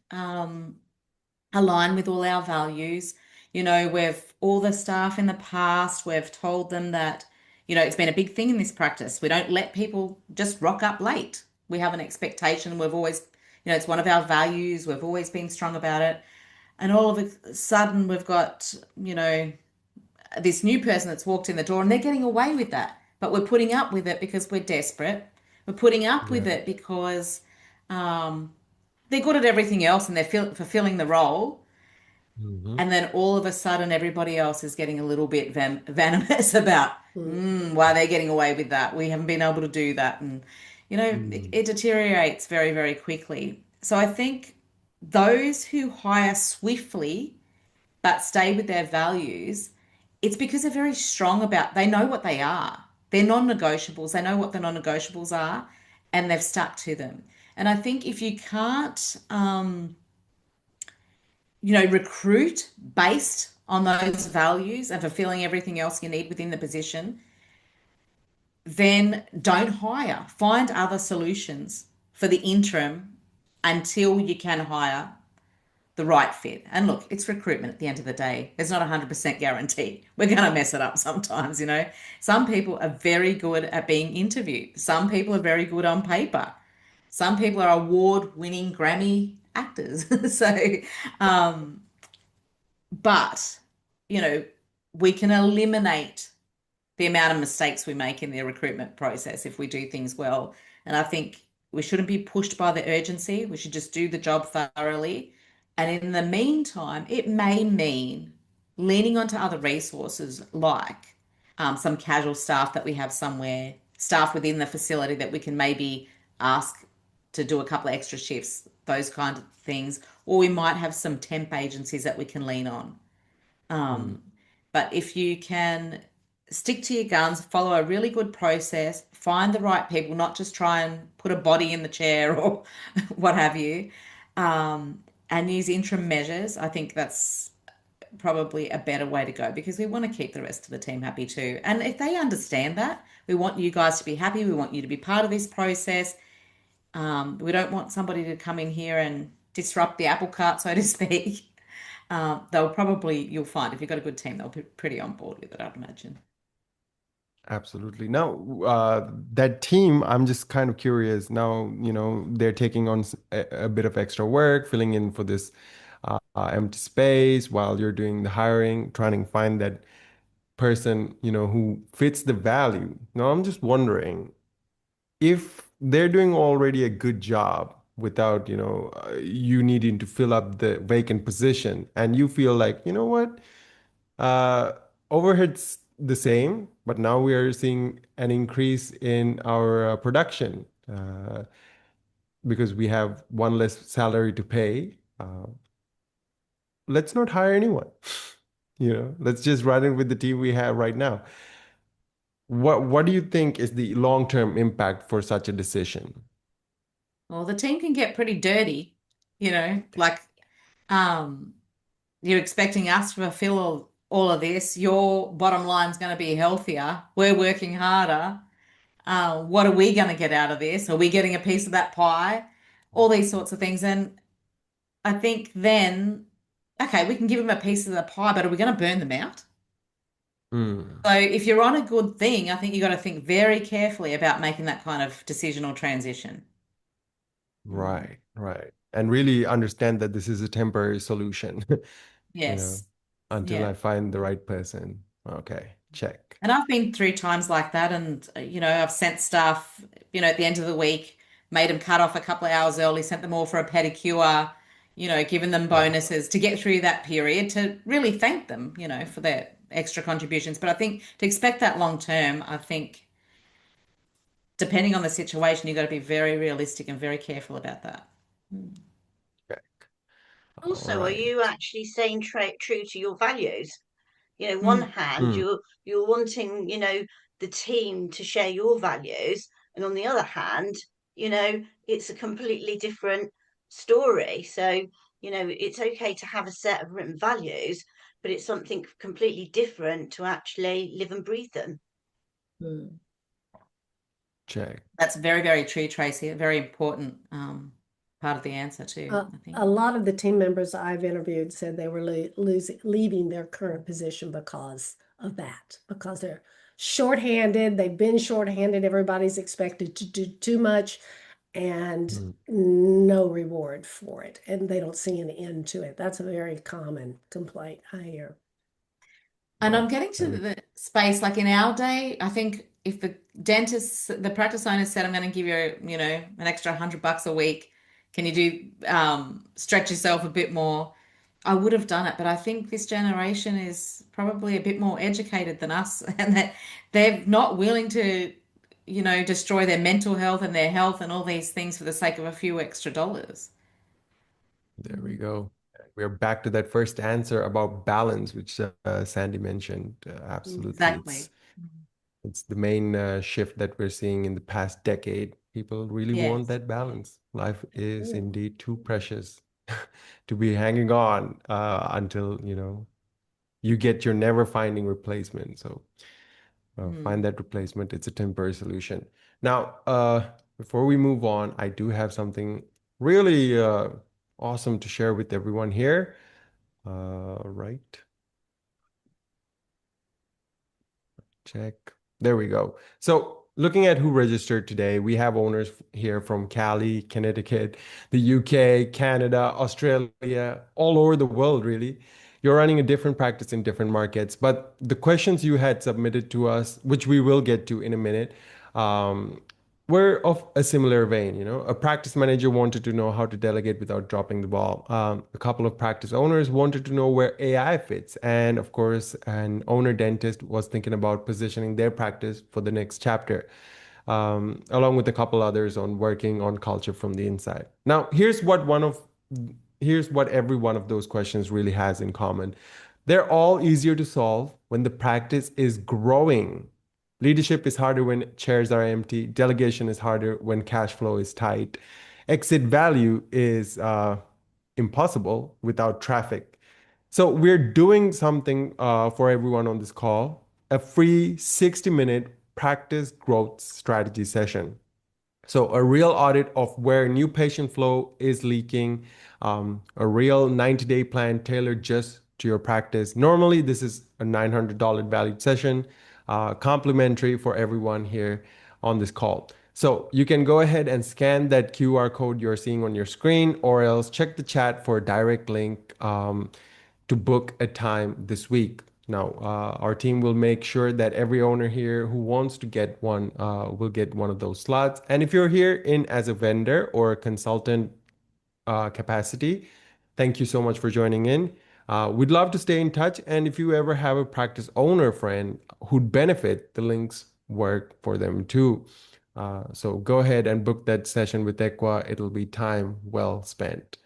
align with all our values. We've all the staff in the past, we've told them that, it's been a big thing in this practice. We don't let people just rock up late. We have an expectation. We've always, it's one of our values. We've always been strong about it. And all of a sudden, we've got, this new person that's walked in the door and they're getting away with that. But we're putting up with it because we're desperate. We're putting up with Yeah. it because um, they're good at everything else and they're fulfilling the role. Hmm. And then all of a sudden, everybody else is getting a little bit venomous about Mhm. why they're getting away with that. We haven't been able to do that. And, Mm. it deteriorates very, very quickly. So I think those who hire swiftly but stay with their values, it's because they're very strong they know what they are. They're non-negotiables. They know what the non-negotiables are and they've stuck to them. And I think if you can't, recruit based on those values and fulfilling everything else you need within the position, then don't hire. Find other solutions for the interim until you can hire the right fit. And look, it's recruitment at the end of the day. There's not a 100% guarantee. We're going to mess it up sometimes. Some people are very good at being interviewed. Some people are very good on paper. Some people are award-winning Grammy actors. So, um, but, you know, we can eliminate the amount of mistakes we make in the recruitment process if we do things well. And I think we shouldn't be pushed by the urgency. We should just do the job thoroughly. And in the meantime, it may mean leaning onto other resources like some casual staff that we have somewhere, staff within the facility that we can maybe ask to do a couple of extra shifts, those kind of things. Or we might have some temp agencies that we can lean on. Mm, Um, but if you can stick to your guns, follow a really good process, find the right people, not just try and put a body in the chair or what have you, and use interim measures, I think that's probably a better way to go because we want to keep the rest of the team happy too. And if they understand that, we want you guys to be happy, we want you to be part of this process. We don't want somebody to come in here and disrupt the apple cart, so to speak. They'll probably, you'll find if you've got a good team, they'll be pretty on board with it, I'd imagine. absolutely. Now, that team, I'm just kind of curious. Now, they're taking on a bit of extra work, filling in for this empty space while you're doing the hiring, trying to find that person, who fits the value. Now, I'm just wondering if they're doing already a good job without, you needing to fill up the vacant position, and you feel like, you know what, uh, overhead's the same, but now we are seeing an increase in our production because we have one less salary to pay. Let's not hire anyone. Let's just run it with the team we have right now. What do you think is the long-term impact for such a decision? Well, the team can get pretty dirty, like um, you're expecting us to fulfill all of this. Your bottom line's going to be healthier. We're working harder. What are we going to get out of this? Are we getting a piece of that pie? All these sorts of things. And I think then, okay, we can give them a piece of the pie, but are we going to burn them out? Hmm. So if you're on a good thing, I think you got to think very carefully about making that kind of decision or transition. Mm. Right, right. And really understand that this is a temporary solution, you know, Yes. until Yeah. I find the right person. Okay, check. And I've been through times like that, and I've sent staff, at the end of the week, made them cut off a couple of hours early, sent them all for a pedicure, given them Wow. bonuses to get through that period to really thank them, for their extra contributions. But I think to expect that long term, I think depending on the situation, you've got to be very realistic and very careful about that. Mm. Check. All Also, are you right. actually staying true to your values? One Mm. hand, Hmm. you're wanting, the team to share your values, and on the other hand, it's a completely different story. So, it's okay to have a set of written values, but it's something completely different to actually live and breathe them. Mm. Check. That's very, very true, Tracy. A very important part of the answer too, I think. A lot of the team members I've interviewed said they were leaving their current position because of that, because they're shorthanded. They've been shorthanded. Everybody's expected to do too much and Hmm. no reward for it. And they don't see an end to it. That's a very common complaint I hear. And I'm Wow. getting to Very. the space, like in our day, I think if the practice owner said, I'm going to give you, an extra $100 a week, can you do stretch yourself a bit more? I would have done it, but I think this generation is probably a bit more educated than us, and that they're not willing to, destroy their mental health and their health and all these things for the sake of a few extra dollars. There we go. We're back to that first answer about balance, which Sandy mentioned. Absolutely. It's Exactly. it's the main shift that we're seeing in the past decade. People really want Yes. that balance. Life is Yeah. indeed too precious to be hanging on until, you get your never finding replacement. So find Mm. that replacement. It's a temporary solution. Now, before we move on, I do have something really awesome to share with everyone here. Right. Check. There we go. So looking at who registered today, we have owners here from Cali, Connecticut, the UK, Canada, Australia, all over the world, really. You're running a different practice in different markets, but the questions you had submitted to us, which we will get to in a minute, um, we're of a similar vein, you know. A practice manager wanted to know how to delegate without dropping the ball. A couple of practice owners wanted to know where AI fits. And of course, an owner dentist was thinking about positioning their practice for the next chapter, along with a couple others on working on culture from the inside. Now, here's what every one of those questions really has in common. They're all easier to solve when the practice is growing. Leadership is harder when chairs are empty. Delegation is harder when cash flow is tight. Exit value is impossible without traffic. So we're doing something for everyone on this call, a free 60-minute practice growth strategy session. So a real audit of where new patient flow is leaking, a real 90-day plan tailored just to your practice. Normally, this is a $900 valued session, complimentary for everyone here on this call. So you can go ahead and scan that QR code you're seeing on your screen, or else check the chat for a direct link to book a time this week. Now, our team will make sure that every owner here who wants to get one will get one of those slots. And if you're here in as a vendor or a consultant capacity, thank you so much for joining in. We'd love to stay in touch. And if you ever have a practice owner friend who'd benefit, the links work for them too. So go ahead and book that session with Equa. It'll be time well spent.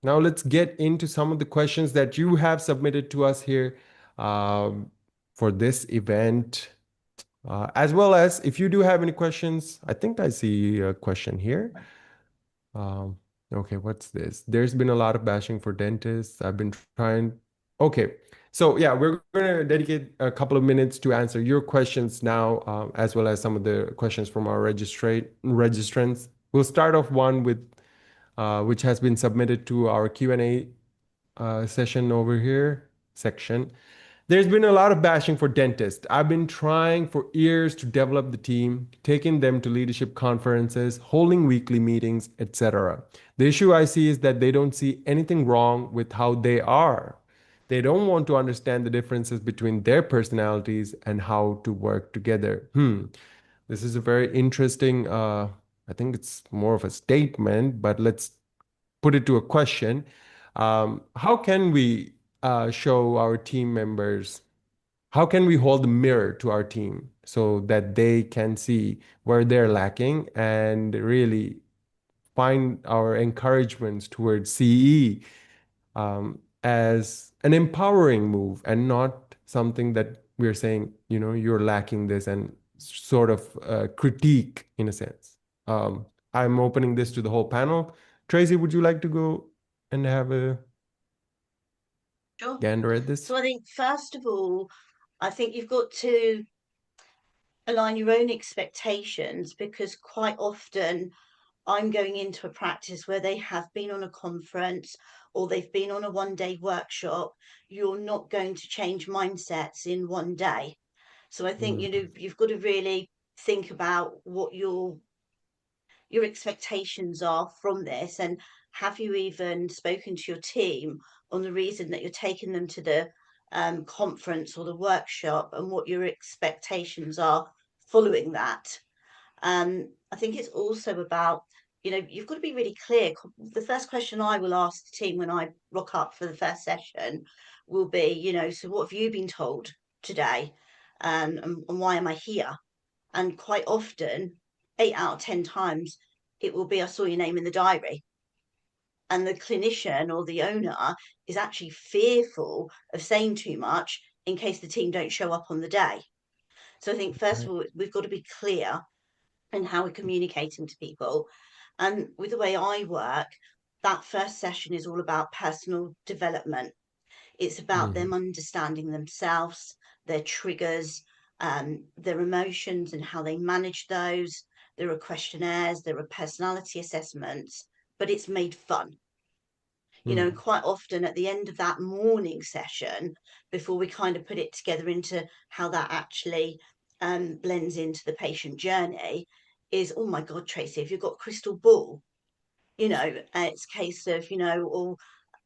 Now let's get into some of the questions that you have submitted to us here for this event. As well as if you do have any questions, I think I see a question here. Okay, what's this? There's been a lot of bashing for dentists. I've been trying. Okay, so yeah, we're going to dedicate a couple of minutes to answer your questions now, as well as some of the questions from our registrants. We'll start off one with which has been submitted to our Q&A session over here section. There's been a lot of bashing for dentists. I've been trying for years to develop the team, taking them to leadership conferences, holding weekly meetings, etc. The issue I see is that they don't see anything wrong with how they are. They don't want to understand the differences between their personalities and how to work together. This is a very interesting, I think it's more of a statement, but let's put it to a question. How can we show our team members, how can we hold the mirror to our team so that they can see where they're lacking and really find our encouragements towards CE as an empowering move and not something that we're saying, you know, you're lacking this and sort of critique in a sense. I'm opening this to the whole panel. Tracy, would you like to go and have a Sure. gander at this? So I think, first of all, I think you've got to align your own expectations, because quite often I'm going into a practice where they have been on a conference or they've been on a one-day workshop. You're not going to change mindsets in one day. So I think, Mm, you've got to really think about what your expectations are from this, and have you even spoken to your team on the reason that you're taking them to the conference or the workshop, and what your expectations are following that. I think it's also about, you've got to be really clear. The first question I will ask the team when I rock up for the first session will be, so what have you been told today? And why am I here? And quite often, 8 out of 10 times, it will be, I saw your name in the diary. And the clinician or the owner is actually fearful of saying too much in case the team don't show up on the day. So I think, first right. of all, we've got to be clear in how we're communicating to people. And with the way I work, that first session is all about personal development. It's about them Mhm. understanding themselves, their triggers, their emotions and how they manage those. There are questionnaires, there are personality assessments, but it's made fun. Mm. Quite often at the end of that morning session, before we kind of put it together into how that actually blends into the patient journey, is, oh my God, Tracy, if you've got a crystal ball, it's a case of,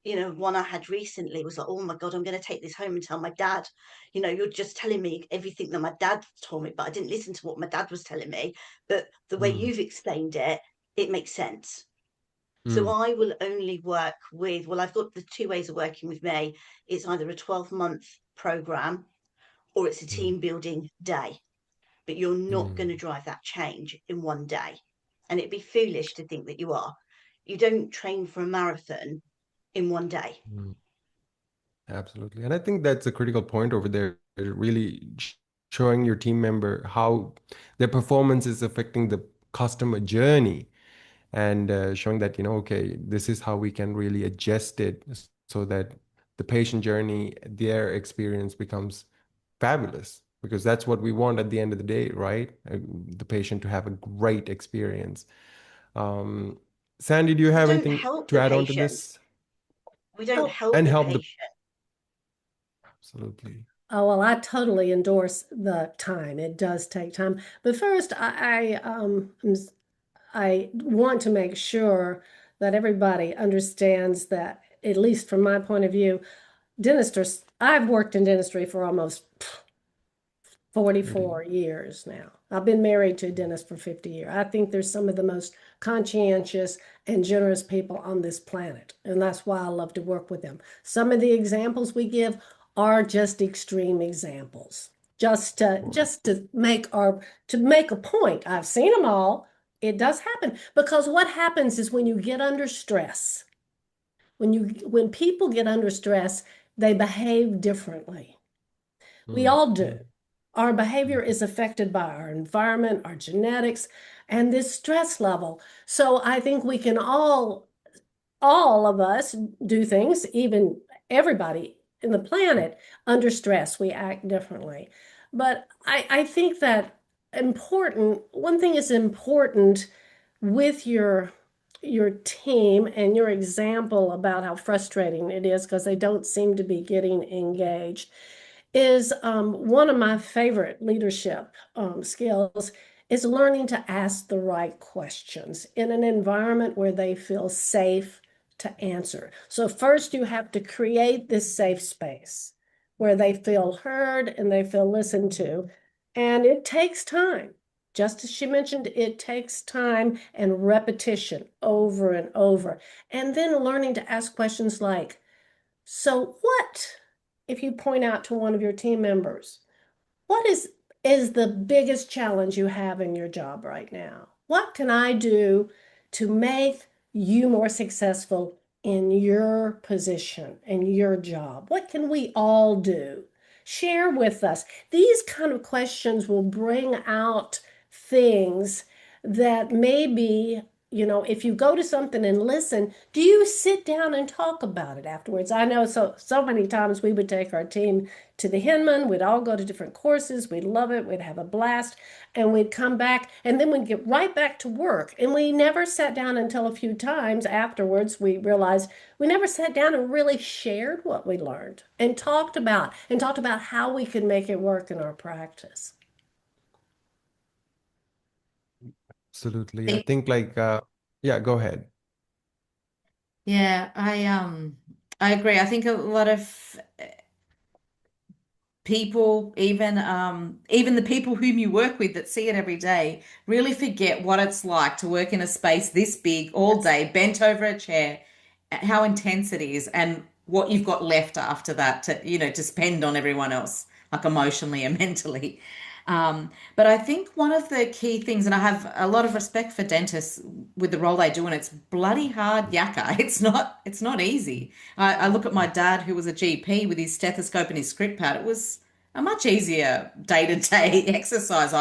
one I had recently was like, oh my God, I'm going to take this home and tell my dad. You're just telling me everything that my dad told me, but I didn't listen to what my dad was telling me. But the way Mm, you've explained it, it makes sense. So mm, I will only work with, well, I've got the two ways of working with me. It's either a 12-month program or it's a mm, team building day, but you're not going to mm, drive that change in one day. And it'd be foolish to think that you are. You don't train for a marathon in one day. mm. Absolutely. And I think that's a critical point over there, really showing your team member how their performance is affecting the customer journey and showing that, okay, this is how we can really adjust it so that the patient journey, their experience becomes fabulous because that's what we want at the end of the day, right? The patient to have a great experience. Um, Sandy, do you We have don't anything help to the add on to patient. this? We don't Oh, help And the help the, patient. absolutely. oh, well, I totally endorse the time. It does take time. But first, I want to make sure that everybody understands that, at least from my point of view, dentists, I've worked in dentistry for almost 30. 44 years now. I've been married to a dentist for 50 years. I think there's some of the most conscientious and generous people on this planet, and that's why I love to work with them. Some of the examples we give are just extreme examples, just to make a point. I've seen them all. It does happen because what happens is when you get under stress, when people get under stress, they behave differently. We Mm, all do. mm, Our behavior mm, is affected by our environment, our genetics, and this stress level. So I think we can all of us do things, even everybody in the planet, under stress, we act differently. But I think that one thing is important with your team and your example about how frustrating it is because they don't seem to be getting engaged is one of my favorite leadership skills is learning to ask the right questions in an environment where they feel safe to answer. So first you have to create this safe space where they feel heard and they feel listened to. And it takes time. Just as she mentioned, it takes time and repetition over and over. And then learning to ask questions like, so what if you point out to one of your team members, what is the biggest challenge you have in your job right now? What can I do to make you more successful in your position and your job? What can we all do? Share with us. These kind of questions will bring out things that maybe, if you go to something and listen, do you sit down and talk about it afterwards? I know so many times we would take our team to the Hinman. We'd all go to different courses. We'd love it. We'd have a blast. And we'd come back and then we'd get right back to work. And we never sat down until a few times afterwards. We realized we never sat down and really shared what we learned and talked about how we could make it work in our practice. absolutely. I think like, yeah, go ahead. Yeah, I agree. I think a lot of people, even the people whom you work with that see it every day, really forget what it's like to work in a space this big all Yes. day, bent over a chair, how intense it is, and what you've got left after that to spend on everyone else, like emotionally and mentally. But I think one of the key things, and I have a lot of respect for dentists with the role they do, and it's bloody hard yakka. It's not easy. I look at my dad, who was a GP, with his stethoscope and his script pad. It was a much easier day-to-day exercise,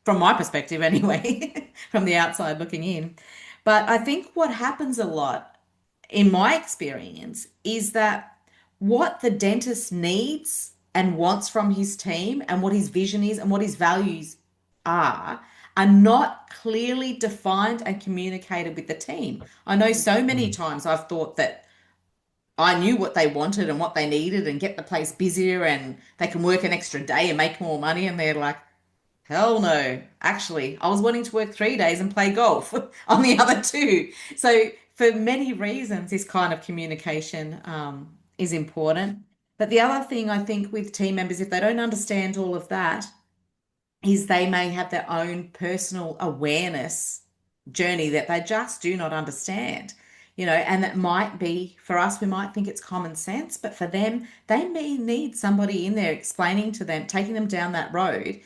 from my perspective anyway, from the outside looking in. But I think what happens a lot, in my experience, is that what the dentist needs and wants from his team and what his vision is and what his values are not clearly defined and communicated with the team. I know so many Mm, times I've thought that I knew what they wanted and what they needed and get the place busier and they can work an extra day and make more money. And they're like, hell no. Actually, I was wanting to work 3 days and play golf on the other two. So for many reasons, this kind of communication is important. But the other thing I think with team members, if they don't understand all of that, is they may have their own personal awareness journey that they just do not understand. And that might be for us, we might think it's common sense, but for them, they may need somebody in there explaining to them, taking them down that road,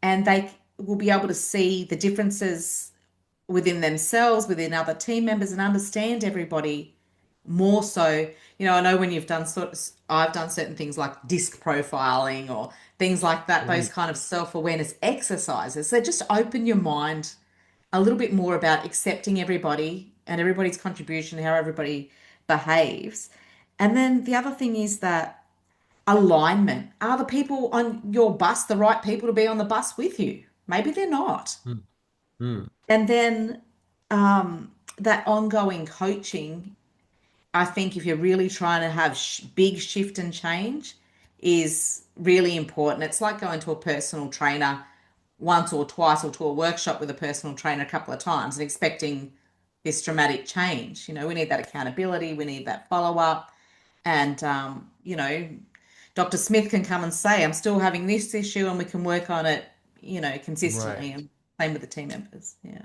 and they will be able to see the differences within themselves, within other team members, and understand everybody more so. I know when you've done I've done certain things like disc profiling or things like that, those Mm, kind of self-awareness exercises. They just open your mind a little bit more about accepting everybody and everybody's contribution, how everybody behaves. And then the other thing is that alignment. Are the people on your bus the right people to be on the bus with you? Maybe they're not. mm, mm. And then that ongoing coaching, I think if you're really trying to have big shift and change, is really important. It's like going to a personal trainer once or twice or to a workshop with a personal trainer a couple of times and expecting this dramatic change. We need that accountability, we need that follow up. And, Dr. Smith can come and say, I'm still having this issue, and we can work on it, consistently. Right. And same with the team members. Yeah.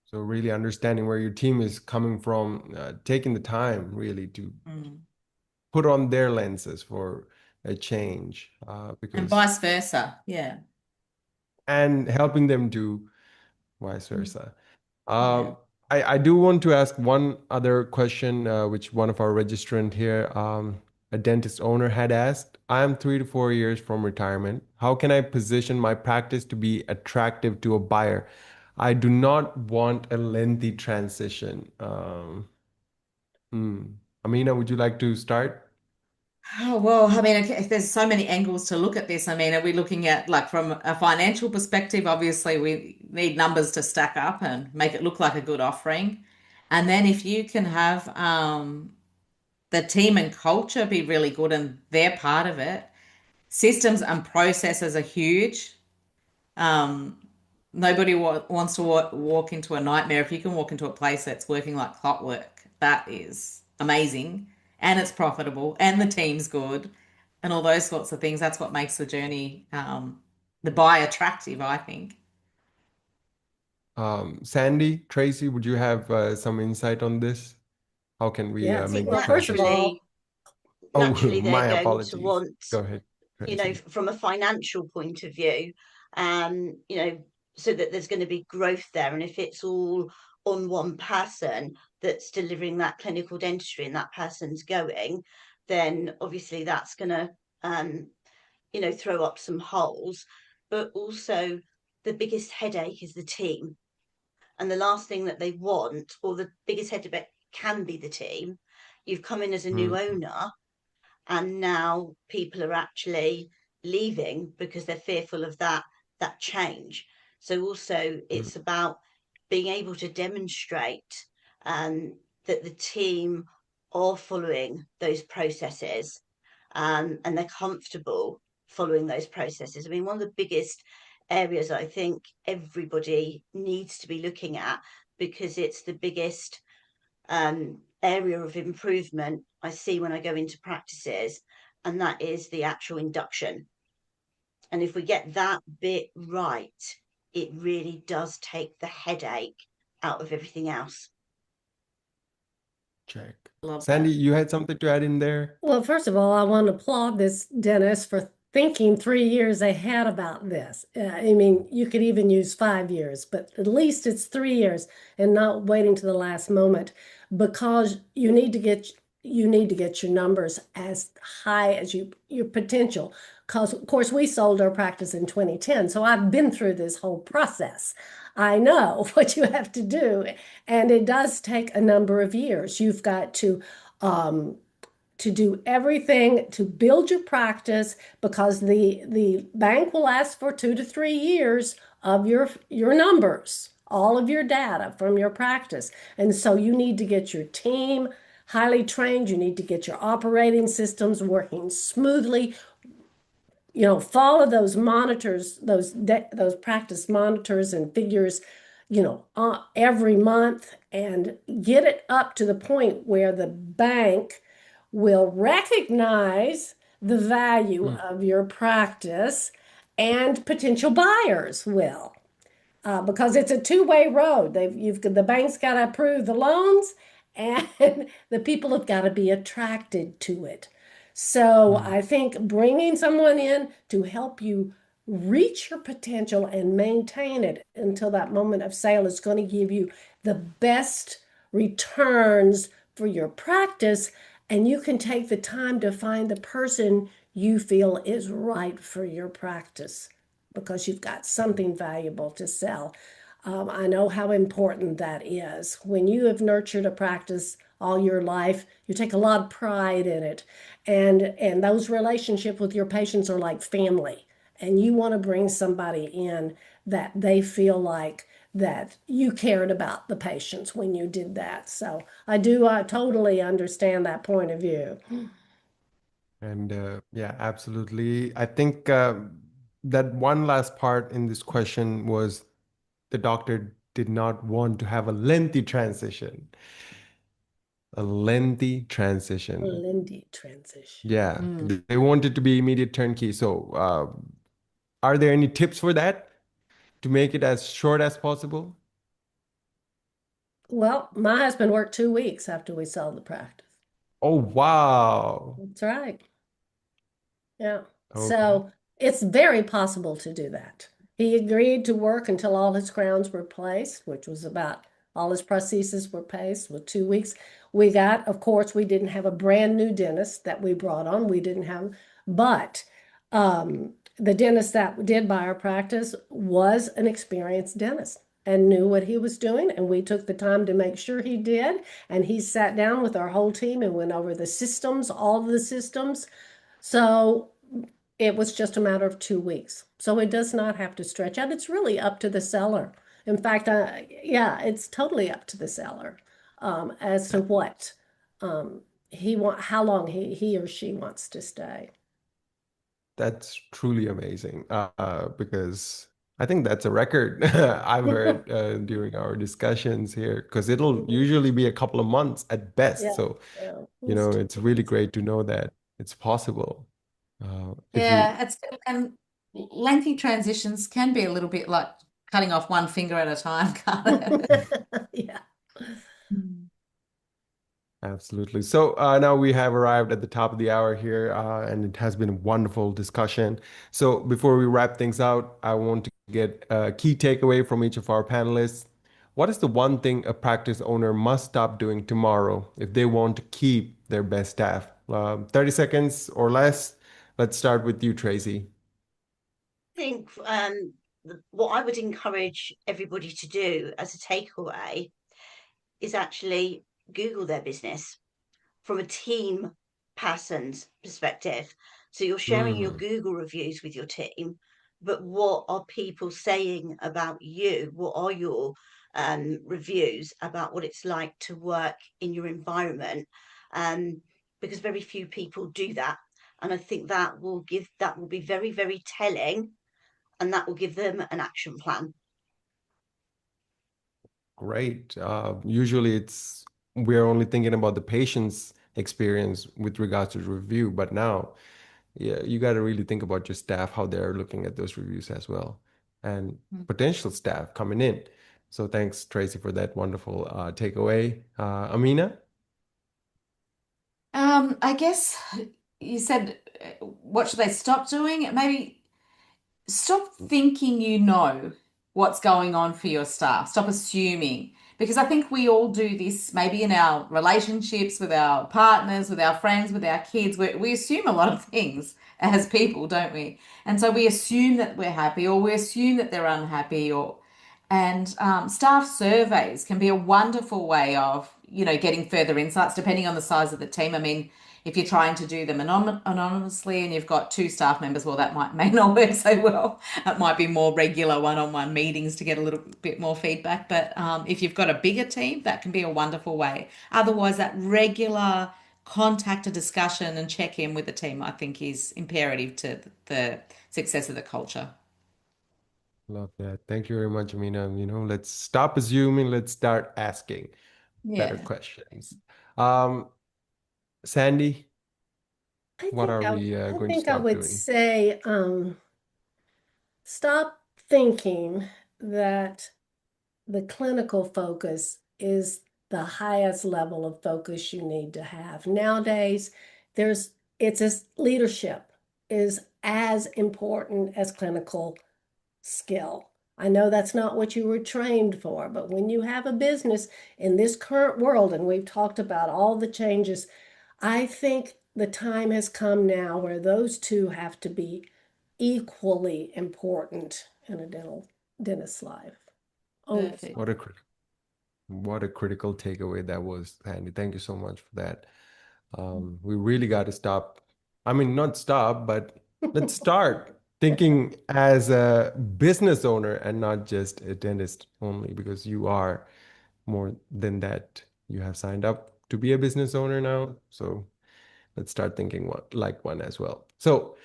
So really understanding where your team is coming from, taking the time really to Mm. put on their lenses for a change, And because vice versa. Yeah. and helping them to vice Mm. versa. Yeah. Um, I do want to ask one other question, which one of our registrant here, a dentist owner had asked. I am 3 to 4 years from retirement. How can I position my practice to be attractive to a buyer? I do not want a lengthy transition. Hmm. Ameena, would you like to start? Oh, well, I mean, there's so many angles to look at this. I mean, are we looking at, like, from a financial perspective? Obviously, we need numbers to stack up and make it look like a good offering. And then if you can have the team and culture be really good and they're part of it, systems and processes are huge. Um, Nobody wants to walk into a nightmare. If you can walk into a place that's working like clockwork, that is amazing, and it's profitable, and the team's good, and all those sorts of things. That's what makes the journey, the buy attractive, I think. Sandy, Tracy, would you have some insight on this? How can we Yes. make the Well, first of transition? all, Oh, naturally they're my going to apologies. want, Go ahead, Tracy. from a financial point of view, um, you know, so that there's going to be growth there. And if it's all on one person that's delivering that clinical dentistry and that person's going, then obviously that's going to, throw up some holes. But also, the biggest headache is the team. And the last thing that they want, or the biggest headache can be the team. You've come in as a new Mm, owner, and now people are actually leaving because they're fearful of that change. So also mm, it's about being able to demonstrate that the team are following those processes, and they're comfortable following those processes. I mean, one of the biggest areas I think everybody needs to be looking at, because it's the biggest area of improvement I see when I go into practices, and that is the actual induction. And if we get that bit right, it really does take the headache out of everything else. check. Love Sandy, that. you had something to add in there? well, first of all, I want to applaud this dentist for thinking 3 years ahead about this. I mean, you could even use 5 years, but at least it's 3 years and not waiting to the last moment, because you need to get your numbers as high as your potential. Because of course we sold our practice in 2010, so I've been through this whole process. I know what you have to do, and it does take a number of years. You've got um, to do everything to build your practice, because the bank will ask for 2 to 3 years of your numbers, all of your data from your practice. And so you need to get your team highly trained. You need to get your operating systems working smoothly. Follow those monitors, those practice monitors and figures, every month and get it up to the point where the bank will recognize the value Mm, of your practice and potential buyers will. Because it's a two-way road. The bank's got to approve the loans, and the people have got to be attracted to it. So mm. I think bringing someone in to help you reach your potential and maintain it until that moment of sale is going to give you the best returns for your practice, and you can take the time to find the person you feel is right for your practice because you've got something valuable to sell. I know how important that is. When you have nurtured a practice all your life, you take a lot of pride in it. And those relationships with your patients are like family. And you want to bring somebody in that they feel like that you cared about the patients when you did that. So I totally understand that point of view. And yeah, absolutely. I think that one last part in this question was the doctor did not want to have a lengthy transition. A lengthy transition. Lindy transition. Yeah, Mm. they want it to be immediate turnkey. So, are there any tips for that to make it as short as possible? Well, my husband worked 2 weeks after we sold the practice. Oh, wow. That's right. Yeah. Okay. So it's very possible to do that. He agreed to work until all his crowns were placed, which was about all his prostheses were placed with 2 weeks. Of course, we didn't have a brand new dentist that we brought on. We didn't have, but the dentist that did buy our practice was an experienced dentist and knew what he was doing. And we took the time to make sure he did. And he sat down with our whole team and went over the systems, all of the systems. So it was just a matter of 2 weeks. So it does not have to stretch out. It's really up to the seller. In fact, yeah, it's totally up to the seller as to what how long he or she wants to stay. That's truly amazing because I think that's a record I've heard during our discussions here because it'll usually be a couple of months at best. Yeah, So, yeah, it's really great to know that it's possible. If you, Yeah, and lengthy transitions can be a little bit like cutting off one finger at a time, can't it? yeah. Mm. Absolutely. So now we have arrived at the top of the hour here, and it has been a wonderful discussion. So before we wrap things out, I want to get a key takeaway from each of our panelists. What is the one thing a practice owner must stop doing tomorrow if they want to keep their best staff? 30 seconds or less. Let's start with you, Tracy. I think what I would encourage everybody to do as a takeaway is actually Google their business from a team person's perspective. So you're sharing your Mm, Google reviews with your team, but what are people saying about you? What are your reviews about what it's like to work in your environment? Um, because very few people do that. And I think that will be very, very telling, and that will give them an action plan. great. Usually we're only thinking about the patient's experience with regards to the review, but now yeah, you got to really think about your staff, how they're looking at those reviews as well, and potential staff coming in. So thanks, Tracy, for that wonderful takeaway. Ameena? I guess you said, what should they stop doing? Maybe stop thinking you know what's going on for your staff. Stop assuming. Because I think we all do this maybe in our relationships with our partners, with our friends, with our kids. We assume a lot of things as people, don't we? And so we assume that we're happy or we assume that they're unhappy or and staff surveys can be a wonderful way of, getting further insights depending on the size of the team. I mean, if you're trying to do them anonymously and you've got two staff members, well, that may not work so well. It might be more regular one-on-one meetings to get a little bit more feedback. But if you've got a bigger team, that can be a wonderful way. Otherwise, that regular contact, a discussion, and check in with the team, I think, is imperative to the success of the culture. Love that. Thank you very much, Ameena. Let's stop assuming, let's start asking better Yeah. questions. Um, Sandy, I what think are I, we I going to think I start would doing? say, stop thinking that the clinical focus is the highest level of focus you need to have. Nowadays, it's as leadership is as important as clinical skill. I know that's not what you were trained for, but when you have a business in this current world, and we've talked about all the changes, I think the time has come now where those two have to be equally important in a dentist's life. Almost. Perfect. What a critical takeaway that was, Sandy. Thank you so much for that. We really got to stop. I mean, not stop, but let's start thinking as a business owner and not just a dentist only, because you are more than that. You have signed up to be a business owner now. So let's start thinking like one as well. So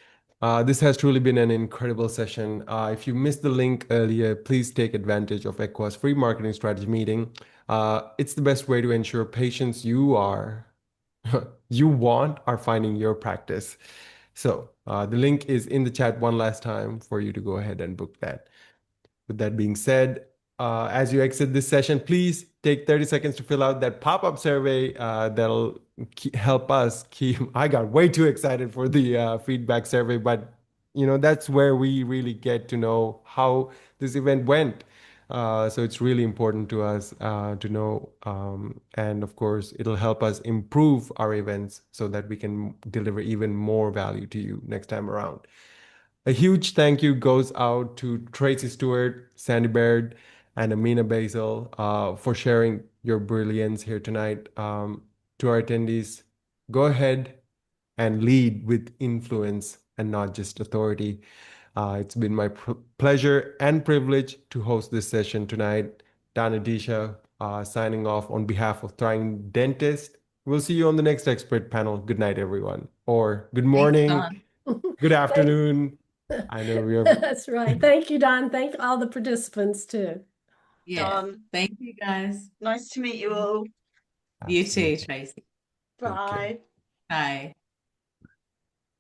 this has truly been an incredible session. If you missed the link earlier, please take advantage of Equa's free marketing strategy meeting. It's the best way to ensure patients you want are finding your practice. So the link is in the chat one last time for you to go ahead and book that. With that being said, as you exit this session, please take 30 seconds to fill out that pop-up survey that'll help us keep. I got way too excited for the feedback survey, but that's where we really get to know how this event went. So it's really important to us to know, and of course, it'll help us improve our events so that we can deliver even more value to you next time around. A huge thank you goes out to Tracy Stewart, Sandy Baird, and Ameena Basile for sharing your brilliance here tonight. To our attendees, go ahead and lead with influence and not just authority. It's been my pleasure and privilege to host this session tonight. Dana Disha signing off on behalf of Trying Dentist. We'll see you on the next expert panel. Good night, everyone. Or good Thanks, morning, Don. good Thank- afternoon. I know we are. That's right. Thank you, Don. Thank all the participants too. Yeah. Done. Thank you, guys. Nice to meet you all. You too, Absolutely. Tracy. Take care. Bye. Bye.